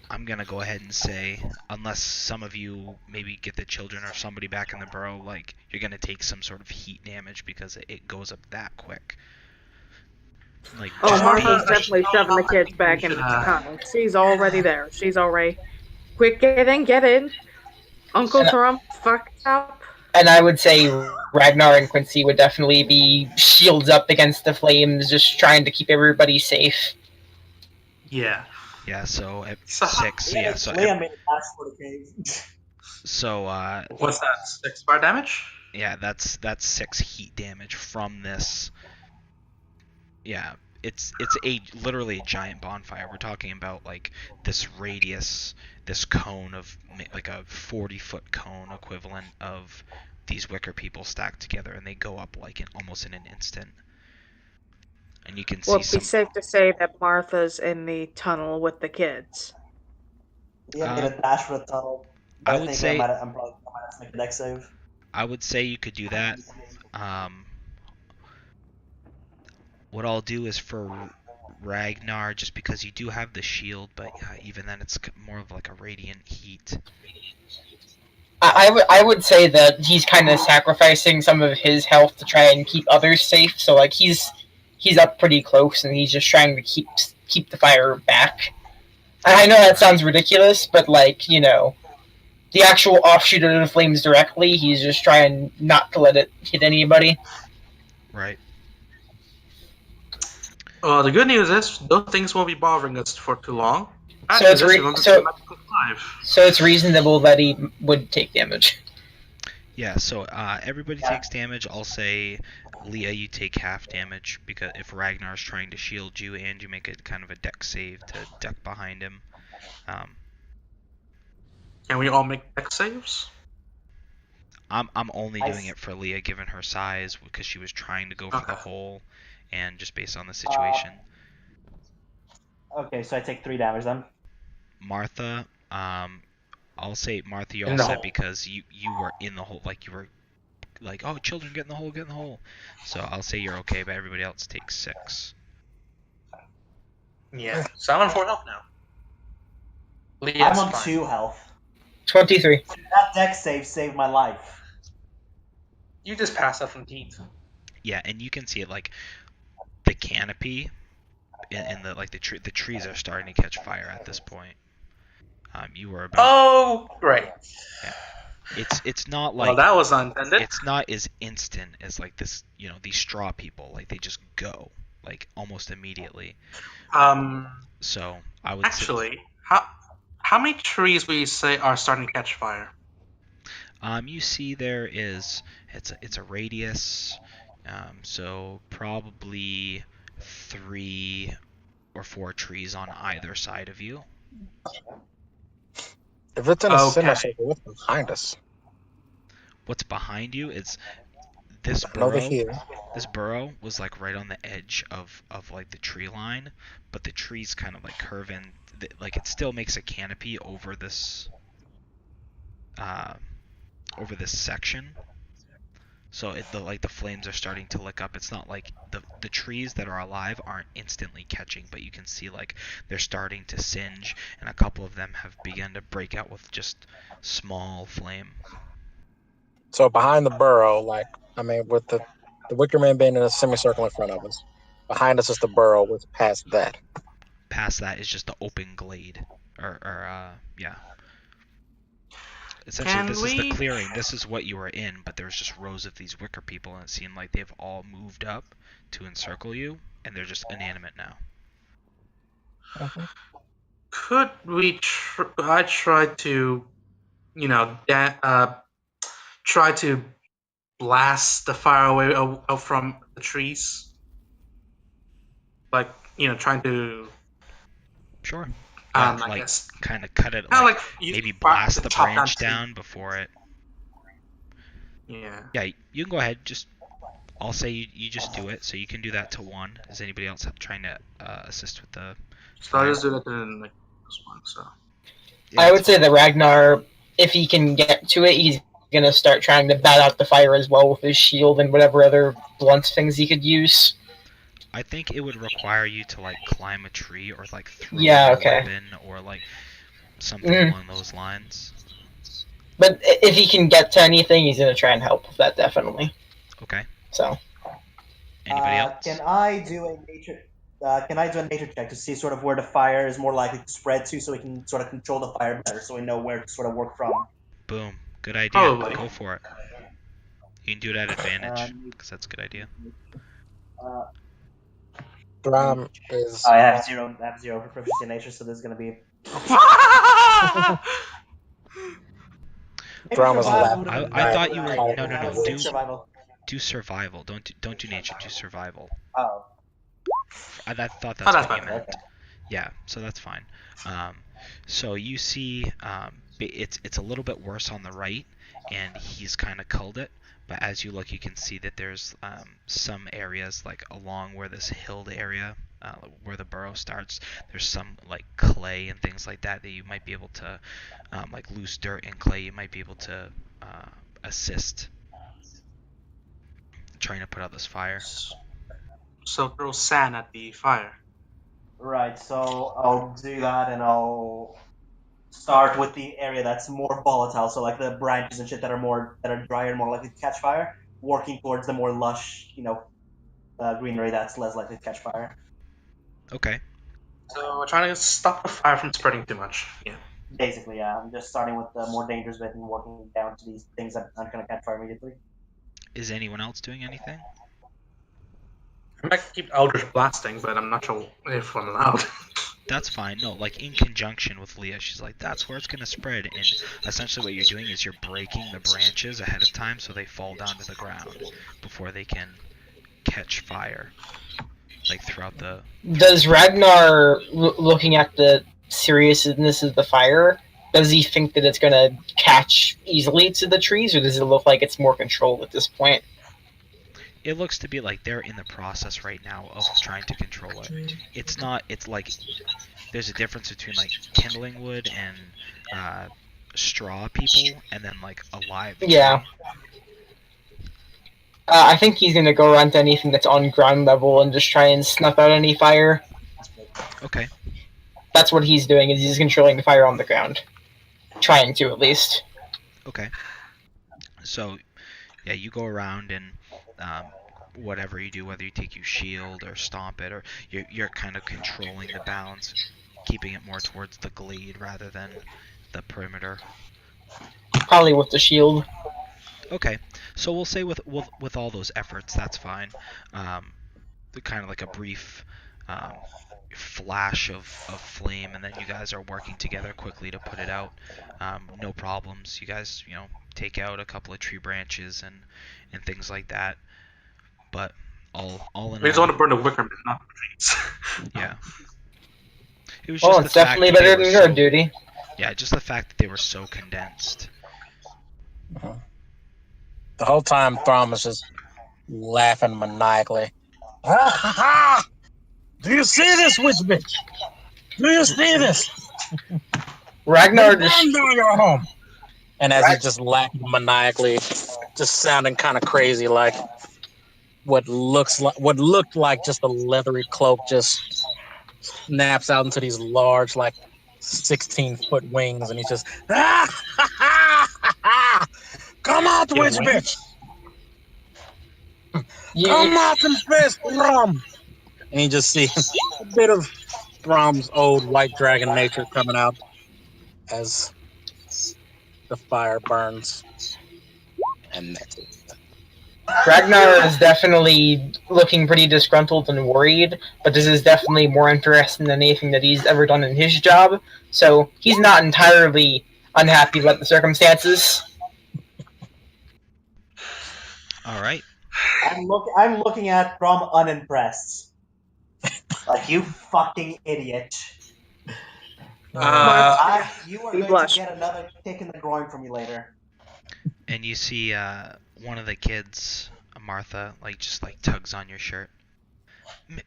I'm gonna go ahead and say, unless some of you maybe get the children or somebody back in the burrow, like you're gonna take some sort of heat damage because it goes up that quick. Like Oh, just Martha's being, definitely shoving the I kids think we back should. into the tunnel. She's already there. She's already. Quick, get in, get in. Uncle And, Trump fucked up. and I would say Ragnar and Quincy would definitely be shields up against the flames, just trying to keep everybody safe. Yeah. yeah. So at So, 6, yeah. Liam made a dash for the cave. So what's that? 6 fire damage? yeah, that's 6 heat damage from this. Yeah, it's a literally a giant bonfire. We're talking about like this radius, this cone of like a 40-foot cone equivalent of these wicker people stacked together, and they go up like almost in an instant. And you can Well, see it'd be some. safe to say that Martha's in the tunnel with the kids. Liam made Um, a dash for the tunnel, I but I would think say I might have to make a deck save. you could do that. Um, what I'll do is for Ragnar, just because you do have the shield, but even then it's more of like a radiant heat. I would say that he's kind of sacrificing some of his health to try and keep others safe. So like he's up pretty close and he's just trying to keep the fire back. And I know that Right. sounds ridiculous, but like the actual offshoot of the flames directly, he's just trying not to let it hit anybody. Right. The good news is those things won't be bothering us for too long. Bad So news it's is you're going to be magically alive. so it's reasonable that he would take damage. Yeah, so everybody Yeah. takes damage. I'll say, Leah, you take half damage because if Ragnar's trying to shield you and you make it kind of a deck save to duck behind him. Um, Can we all make deck saves? I'm only I doing s- it for Leah given her size because she was trying to go for Okay. the hole, and just based on the uh, situation. okay, so I take 3 damage then. Martha, I'll say Martha, you're In all the set hole. because you were in the hole, like you were like, oh, children, get in the hole, get in the hole. So I'll say you're okay, but everybody else takes 6. Yeah. So I'm on 4 health now. I'm Leah's on fine. 2 health. 23. That deck save saved my life. You just passed out from heat. Yeah, and you can see it like the canopy in the like the trees are starting to catch fire at this point. You were about Oh, great. it's not Well, like that was unintended. it's not as instant as like this, these straw people, like they just go like almost immediately. Um, So I would say actually, how many trees would you say are starting to catch fire? you see there is it's a radius, so probably 3 or 4 trees on either side of you. If it's in a Okay. semicircle, what's behind us? What's behind you is this I know they're burrow. here. This burrow was like right on the edge of like the tree line, but the trees kind of like curve in, like it still makes a canopy uh, over this section. So the flames are starting to lick up. It's not like the trees that are alive aren't instantly catching, but you can see like they're starting to singe, and a couple of them have begun to break out with just small flame. So behind the burrow, with the Wicker Man being in a semicircle in front of us, behind us is the burrow. What's past that? Past that is just the open glade, or yeah. Essentially, Can this is the we? clearing. This is what you were in, but there's just rows of these wicker people, and it seemed like they've all moved up to encircle you, and they're just inanimate now. Could we? I tried to, try to blast the fire away out from the trees. like trying to Sure. Yeah, I like guess kind of cut it, kind of like like use maybe fire blast to the chop down branch trees. down before it. Yeah. Yeah, you can go ahead. I'll say you just do it. So you can do that to 1. Is anybody else trying to assist with the So I'll fire? just do that in like this one. So Yeah, I that's would say fine. that Ragnar, if he can get to it, he's gonna start trying to bat out the fire as well with his shield and whatever other blunt things he could use. I think it would require you to like climb a tree or like throw Yeah, your okay. weapon or like something along those lines. But if he can get to anything, he's gonna try and help with that definitely. Okay. So Anybody else? Can I do a nature? Can I do a nature check to see sort of where the fire is more likely to spread to, so we can sort of control the fire better, so we know where to sort of work from? Boom. Good idea. probably. Go for it. You can do it at advantage Um, because that's a good idea. Drum is I have zero proficiency in nature, so this is going to be maybe Drum is survival laughing would have been I better, thought but you were no. I would say do survival. Do survival. Don't do nature. Do survival. Oh, I thought Oh, that's that's what you better. meant. okay. Yeah, so that's fine. So you see, it's a little bit worse on the right, and he's kind of culled it. But as you look, you can see that there's some areas like along where this hilled area, where the burrow starts. There's some like clay and things like that you might be able to, like loose dirt and clay. You might be able to assist trying to put out this fire. So throw sand at the fire. Right, so I'll do that, and I'll start with the area that's more volatile, so like the branches and shit that are drier and more likely to catch fire, working towards the more lush, greenery that's less likely to catch fire. Okay. So we're trying to stop the fire from spreading too much. Yeah. Basically, yeah. I'm just starting with the more dangerous bit and working down to these things that aren't going to catch fire immediately. Is anyone else doing anything? I might keep Eldritch blasting, but I'm not sure if I'm allowed. That's fine. No, like in conjunction with Leah, she's like, that's where it's gonna spread. And essentially, what you're doing is you're breaking the branches ahead of time so they fall down to the ground before they can catch fire. Like throughout the. does Ragnar, looking at the seriousness of the fire, does he think that it's gonna catch easily to the trees, or does it look like it's more controlled at this point? It looks to be like they're in the process right now of trying to control it. It's not. It's like there's a difference between like kindling wood and straw people, and then like a live tree. Yeah. I think he's gonna go around to anything that's on ground level and just try and snuff out any fire. Okay. That's what he's doing, is he's controlling the fire on the ground. Trying to, at least. Okay. So, yeah, you go around and whatever you do, whether you take your shield or stomp it, or you're kind of controlling the balance, keeping it more towards the glade rather than the perimeter. Probably with the shield. Okay, so we'll say with all those efforts, that's fine. Kind of like a brief flash of flame, and then you guys are working together quickly to put it out. No problems. You guys, take out a couple of tree branches and things like that. But all in We just all, want to burn the wicker man, not the trees. yeah. It was Well, just it's the fact definitely that they better were than your so, duty. yeah, just the fact that they were so condensed. the whole time Throm is just laughing maniacally. Ha ha ha! Do you see this, witch bitch? Do you see this? Ragnar Burn just down your home. And as he's just laughing maniacally, just sounding kind of crazy, like what looked like just a leathery cloak just snaps out into these large, like 16-foot wings, and he's just ah, ha, ha, ha, ha. Come out, Yeah, witch wings? bitch! Come out and face Throm! And you just see a bit of Throm's old white dragon nature coming out as the fire burns. And that's it. Ragnar is definitely looking pretty disgruntled and worried, but this is definitely more interesting than anything that he's ever done in his job, so he's not entirely unhappy about the circumstances. All right. I'm looking at from unimpressed. Like, you fucking idiot. Martha, You are you going blush. to get another kick in the groin from me later. And you see one of the kids, Martha, like just like tugs on your shirt.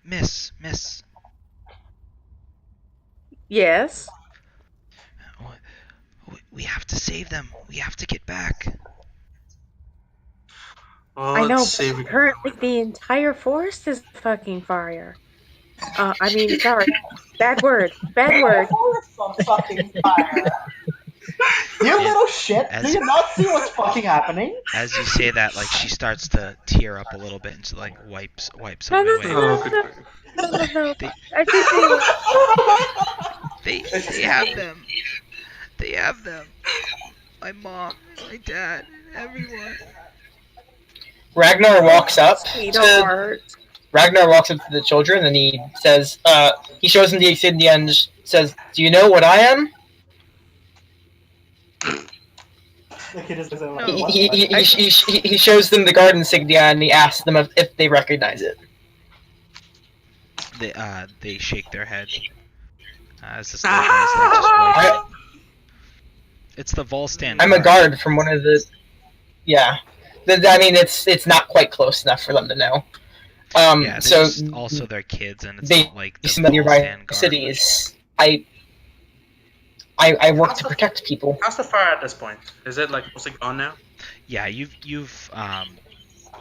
Miss, Yes. we have to save them. We have to get back. Well, I know, let's see. but currently the entire forest is fucking fire. I mean, sorry. Bad word. Bad word. Forest on fucking fire. You And little shit. Do as you not see what's fucking happening? as you say that, like she starts to tear up a little bit and she like wipes No, them no, away. no, Oh, no, good. no, no, no. They I didn't mean it. they have them. They have them. My mom and my dad and everyone. Ragnar walks up to Sweetheart. the children and he says, he shows them the insignia and says, "Do you know what I am?" The kid is like, No. what? He shows them the guard insignia and he asks them if they recognize it. They shake their head as this little guy's like just wiping. It's the Volstan I'm a guard. guard from one of the. Yeah, I mean it's not quite close enough for them to know. Yeah, so just also their kids, and it's they not like the some of the nearby Volstan guard. cities. I work to protect people. How's the fire at this point? Is it like mostly gone now? Yeah, you've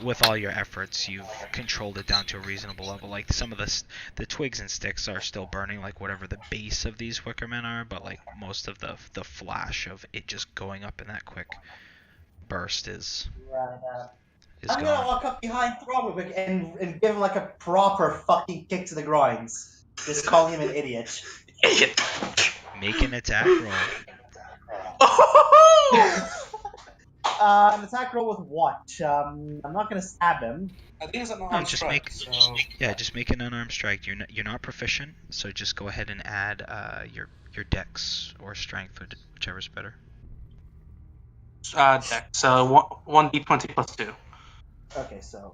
with all your efforts, you've controlled it down to a reasonable level. Like some of the twigs and sticks are still burning, like whatever the base of these wickermen are, but like most of the flash of it just going up in that quick burst is I'm gone. gonna walk up behind Throm and give him like a proper fucking kick to the groins. Just calling him an idiot. Idiot. Make an attack roll. An attack roll with what? I'm not gonna stab him. I think it's an No, unarmed just strike. make So... Yeah, just make an unarmed strike. You're not proficient, so just go ahead and add your dex or strength, or whichever's better. Dex. So 1d20 plus 2. Okay, so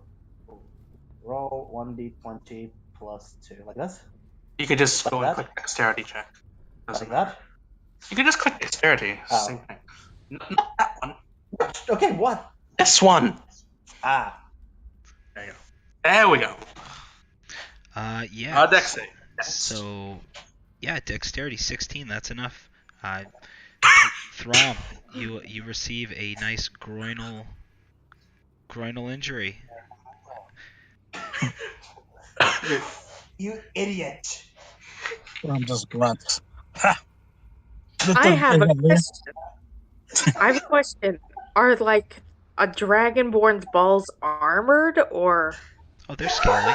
roll 1d20 plus 2. Like this? You could just go Like and that? click dexterity check. Like that? You could just click dexterity. Oh. Same thing. Not that one. Okay, what? This one. Ah. There you go. There we go. Yeah. Dex save. So, yeah, dexterity 16. That's enough. Throm, you receive a nice groinal injury. You idiot. I'm just grunts. I have a question. I have a question. Are like a Dragonborn's balls armored or? Oh, they're scaly.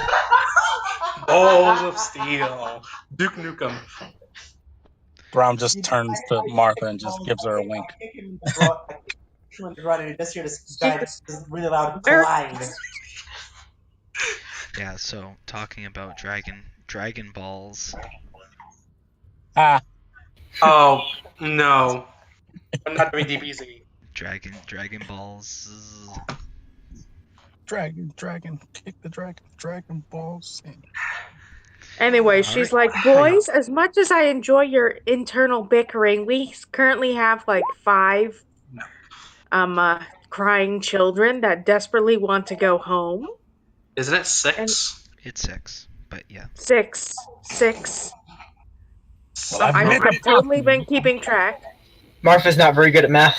Balls of steel. Duke Nukem. Brom just turns to Martha and just gives her a wink. I kick him in the groin. I kick him in the groin and you just hear this guy this really loud Very- clang. Yeah. So talking about dragon balls. Ah, Oh, no. I'm not doing DBZ. Dragon balls. dragon, kick the dragon balls. Anyway, she's like, boys, as much as I enjoy your internal bickering, we currently have like 5 crying children that desperately want to go home. Isn't it 6? It's 6, but yeah. 6. Well, I've totally been keeping track. Martha's not very good at math.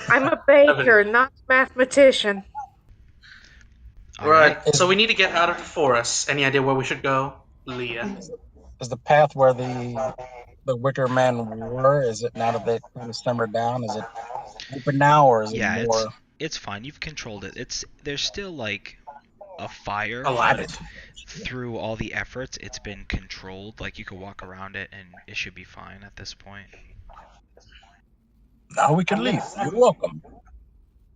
I'm a baker, not a mathematician. Right. So we need to get out of the forest. Any idea where we should go, Leah? Is the path where the Wicker Men were? Is it now that they kind of simmered down? Is it open now, or is it more? It's fine. You've controlled it. There's still like a fire. Alive. Through all the efforts, it's been controlled. Like you could walk around it, and it should be fine at this point. Now we can leave. You're welcome.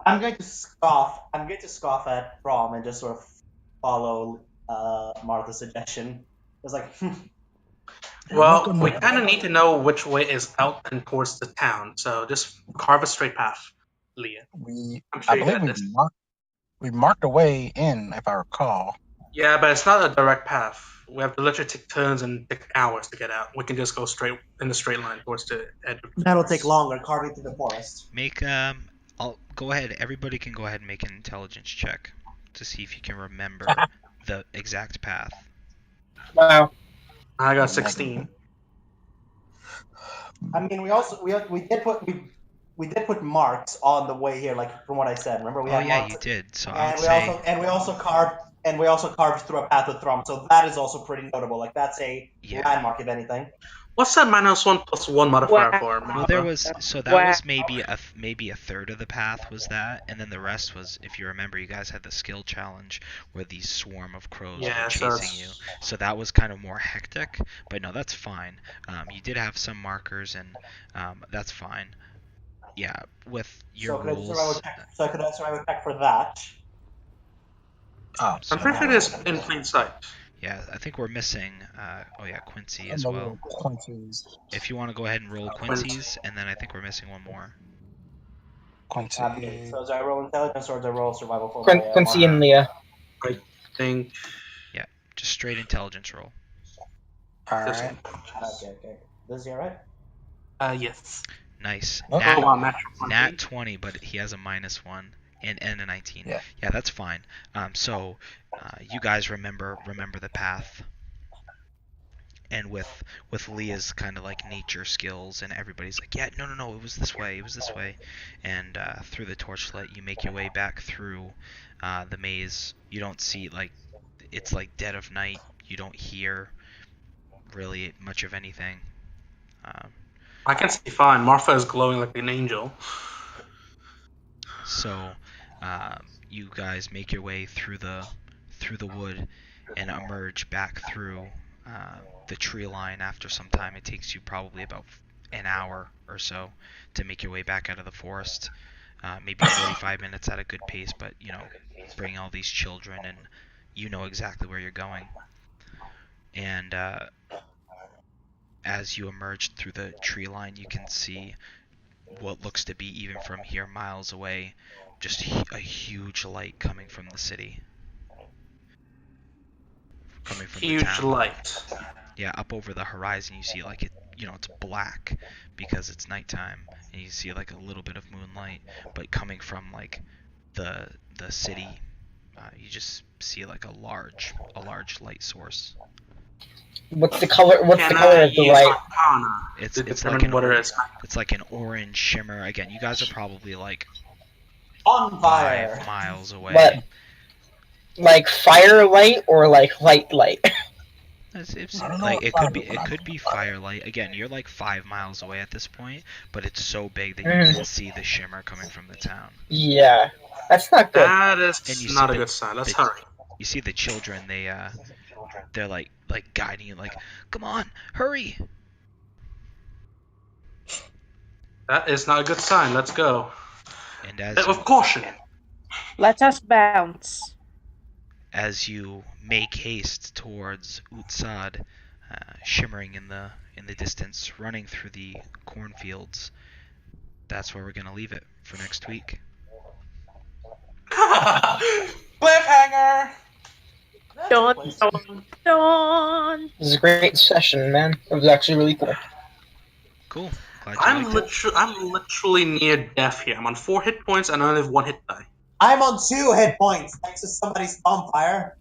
I'm going to scoff at Throm and just sort of follow Martha's suggestion. It's like, Well, we kind of need to know which way is out and towards the town. So just carve a straight path, Leah. I believe we marked a way in, if I recall. Yeah, but it's not a direct path. We have to literally take turns and take hours to get out. We can just go straight in a straight line towards the edge. That'll take longer, carving through the forest. Make I'll go ahead. Everybody can go ahead and make an intelligence check to see if you can remember the exact path. Wow. I got 16. I mean, we did put marks on the way here, like from what I said. Remember, we Oh had yeah, marks, you did. So I and would we say also carved through a path with Thrum. So that is also pretty notable. Like that's a yeah. landmark, if anything. What's that -1+1 modifier Wow. for? Well, there was so that Wow. was maybe a third of the path was that, and then the rest was, if you remember, you guys had the skill challenge where these swarm of crows Yeah, were so chasing you. So that was kind of more hectic, but no, that's fine. You did have some markers, and that's fine. Yeah, with your So could I rules. survival check? So could I survival check for that? Oh, I'm pretty sure it's in plain sight. Yeah, I think we're missing. Oh yeah, Quincy as the well. little Quincy's. If you want to go ahead and roll Quincy's, and then I think we're missing one more. Quincy. So do I roll intelligence or do I roll survival for Quincy my and Leah. I think. Yeah, just straight intelligence roll. This Alright. Okay. This is alright. Yes. Nice. Oh, Nat, wow, natural 20. Nat 20, but he has a -1 and a 19. Yeah. Yeah, that's fine. So you guys remember the path, and with Leah's kind of like nature skills, and everybody's like, yeah, no, it was this way, and through the torchlight, you make your way back through the maze. You don't see, like, it's like dead of night. You don't hear really much of anything. I can see fine. Martha is glowing like an angel. So you guys make your way through the wood and emerge back through the tree line. After some time, it takes you probably about an hour or so to make your way back out of the forest. Maybe 45 minutes at a good pace, but bring all these children, and you know exactly where you're going. And as you emerge through the tree line, you can see what looks to be, even from here, miles away, just a huge light coming from the city. Coming from Huge the town. light. Yeah, up over the horizon you see, like, it's black because it's nighttime, and you see like a little bit of moonlight, but coming from like the city, you just see like a large light source. What's the color? What's Can the color I of the use light? Arcana It's to like determine what it is? it's like an orange shimmer. Again, you guys are probably like On fire. 5 miles away. What? Like firelight or like light light? It's I don't know like what it could be firelight. Again, you're like 5 miles away at this point, but it's so big that you Mhm. can see the shimmer coming from the town. Yeah, that's not good. That And you is not see a the- good sign. Let's the- hurry. You see the children, they're like guiding you, like, come on, hurry. That is not a good sign. Let's go. And Bit of caution. Let us bounce. as you make haste towards Utsad, shimmering in the distance, running through the cornfields, that's where we're gonna leave it for next week. Cliffhanger. Dun, dun, dun. This is a great session, man. It was actually really cool. Cool. Glad you liked it. I'm literally near death here. I'm on 4 hit points and I only have 1 hit die. I'm on 2 hit points thanks to somebody's bonfire.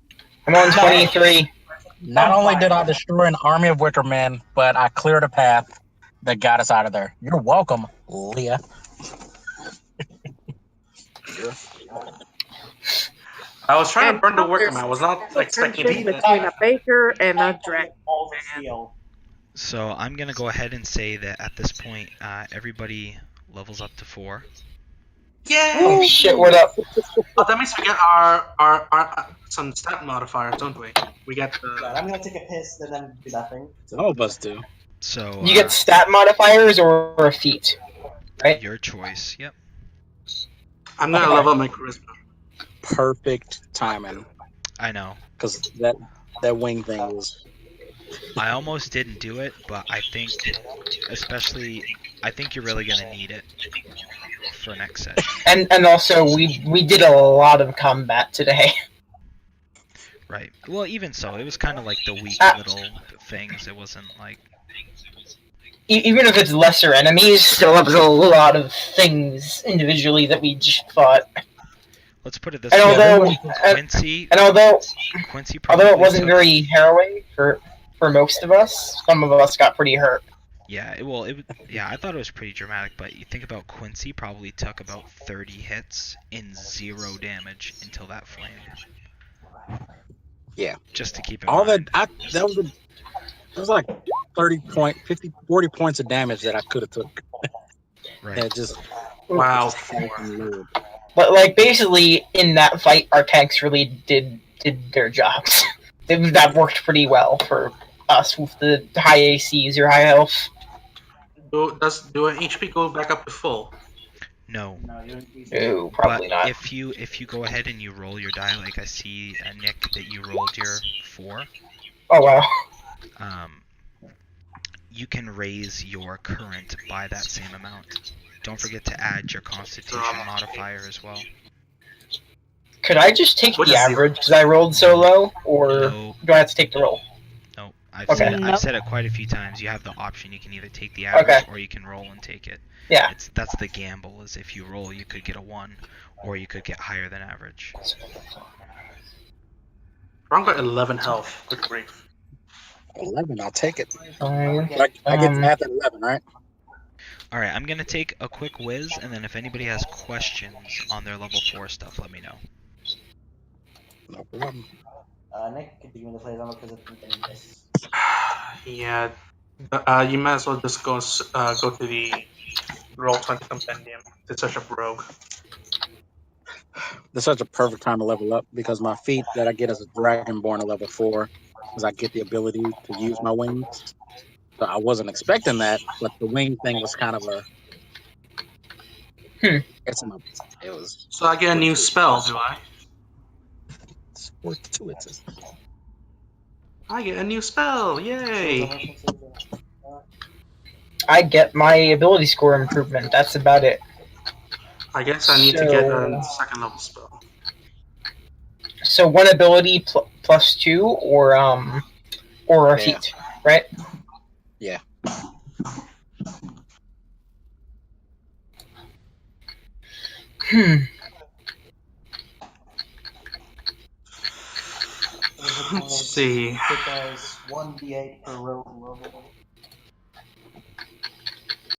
I'm on 23. Not only did I destroy an army of wicker men, but I cleared a path that got us out of there. You're welcome, Leah. I was trying to And burn the now workman. there's I was not expecting tension to between a baker and a dragon. Balls of steel. So I'm gonna go ahead and say that at this point, everybody levels up to 4. Yeah. Oh shit, what up? Oh, that means we get our some stat modifiers, don't we? We get Right, the. I'm gonna take a piss and then do nothing. Some of us do. So You get stat modifiers or a feat, right? your choice. Yep. I'm gonna level up my charisma. Perfect timing, I know. because that wing thing was. I almost didn't do it, but I think you're really gonna need it for next session. And also we did a lot of combat today. Right. Well, even so, it was kind of like the weak little things. It wasn't like. Even if it's lesser enemies, still have a lot of things individually that we just fought. Let's put it this And way. although, Quincy although it probably wasn't took. very harrowing for most of us, some of us got pretty hurt. Yeah, I thought it was pretty dramatic, but you think about Quincy probably took about 30 hits in 0 damage until that flame. Yeah. Just to keep in All mind. that was like 40 points of damage that I could have took. Right. And just Wow. But like basically in that fight, our tanks really did their jobs. That worked pretty well for us with the high ACs or high health. Do an HP go back up to full? No. No, probably but not. if you go ahead and you roll your die, like I see, Nick, that you rolled your 4. Oh wow. You can raise your current by that same amount. Don't forget to add your Constitution modifier as well. Could I just take What the is average because I rolled so low, or No. do I have to take the roll? No, Okay. I've said it quite a few times. You have the option. You can either take the average or you can roll and take it. Yeah. That's the gamble. Is if you roll, you could get a 1, or you could get higher than average. Ron got 11 health. Good grief. 11, I'll take it. Fine. I get to add that 11, right? All right, I'm gonna take a quick whiz, and then if anybody has questions on their level 4 stuff, let me know. No problem. Nick, could you give me the plays on because of this? Yeah. You might as well just go to the Roll20 compendium to search up Rogue. This is such a perfect time to level up because my feat that I get as a Dragonborn at level 4 is I get the ability to use my wings. So I wasn't expecting that, but the wing thing was kind of a. It was. So I get a new spell, do I? It's fortuitous. I get a new spell! Yay! I get my ability score improvement. That's about it. I guess I need to get a second level spell. So 1 ability plus 2, or a feat, right? Yeah. Let's see. It does 1d8 per rogue level.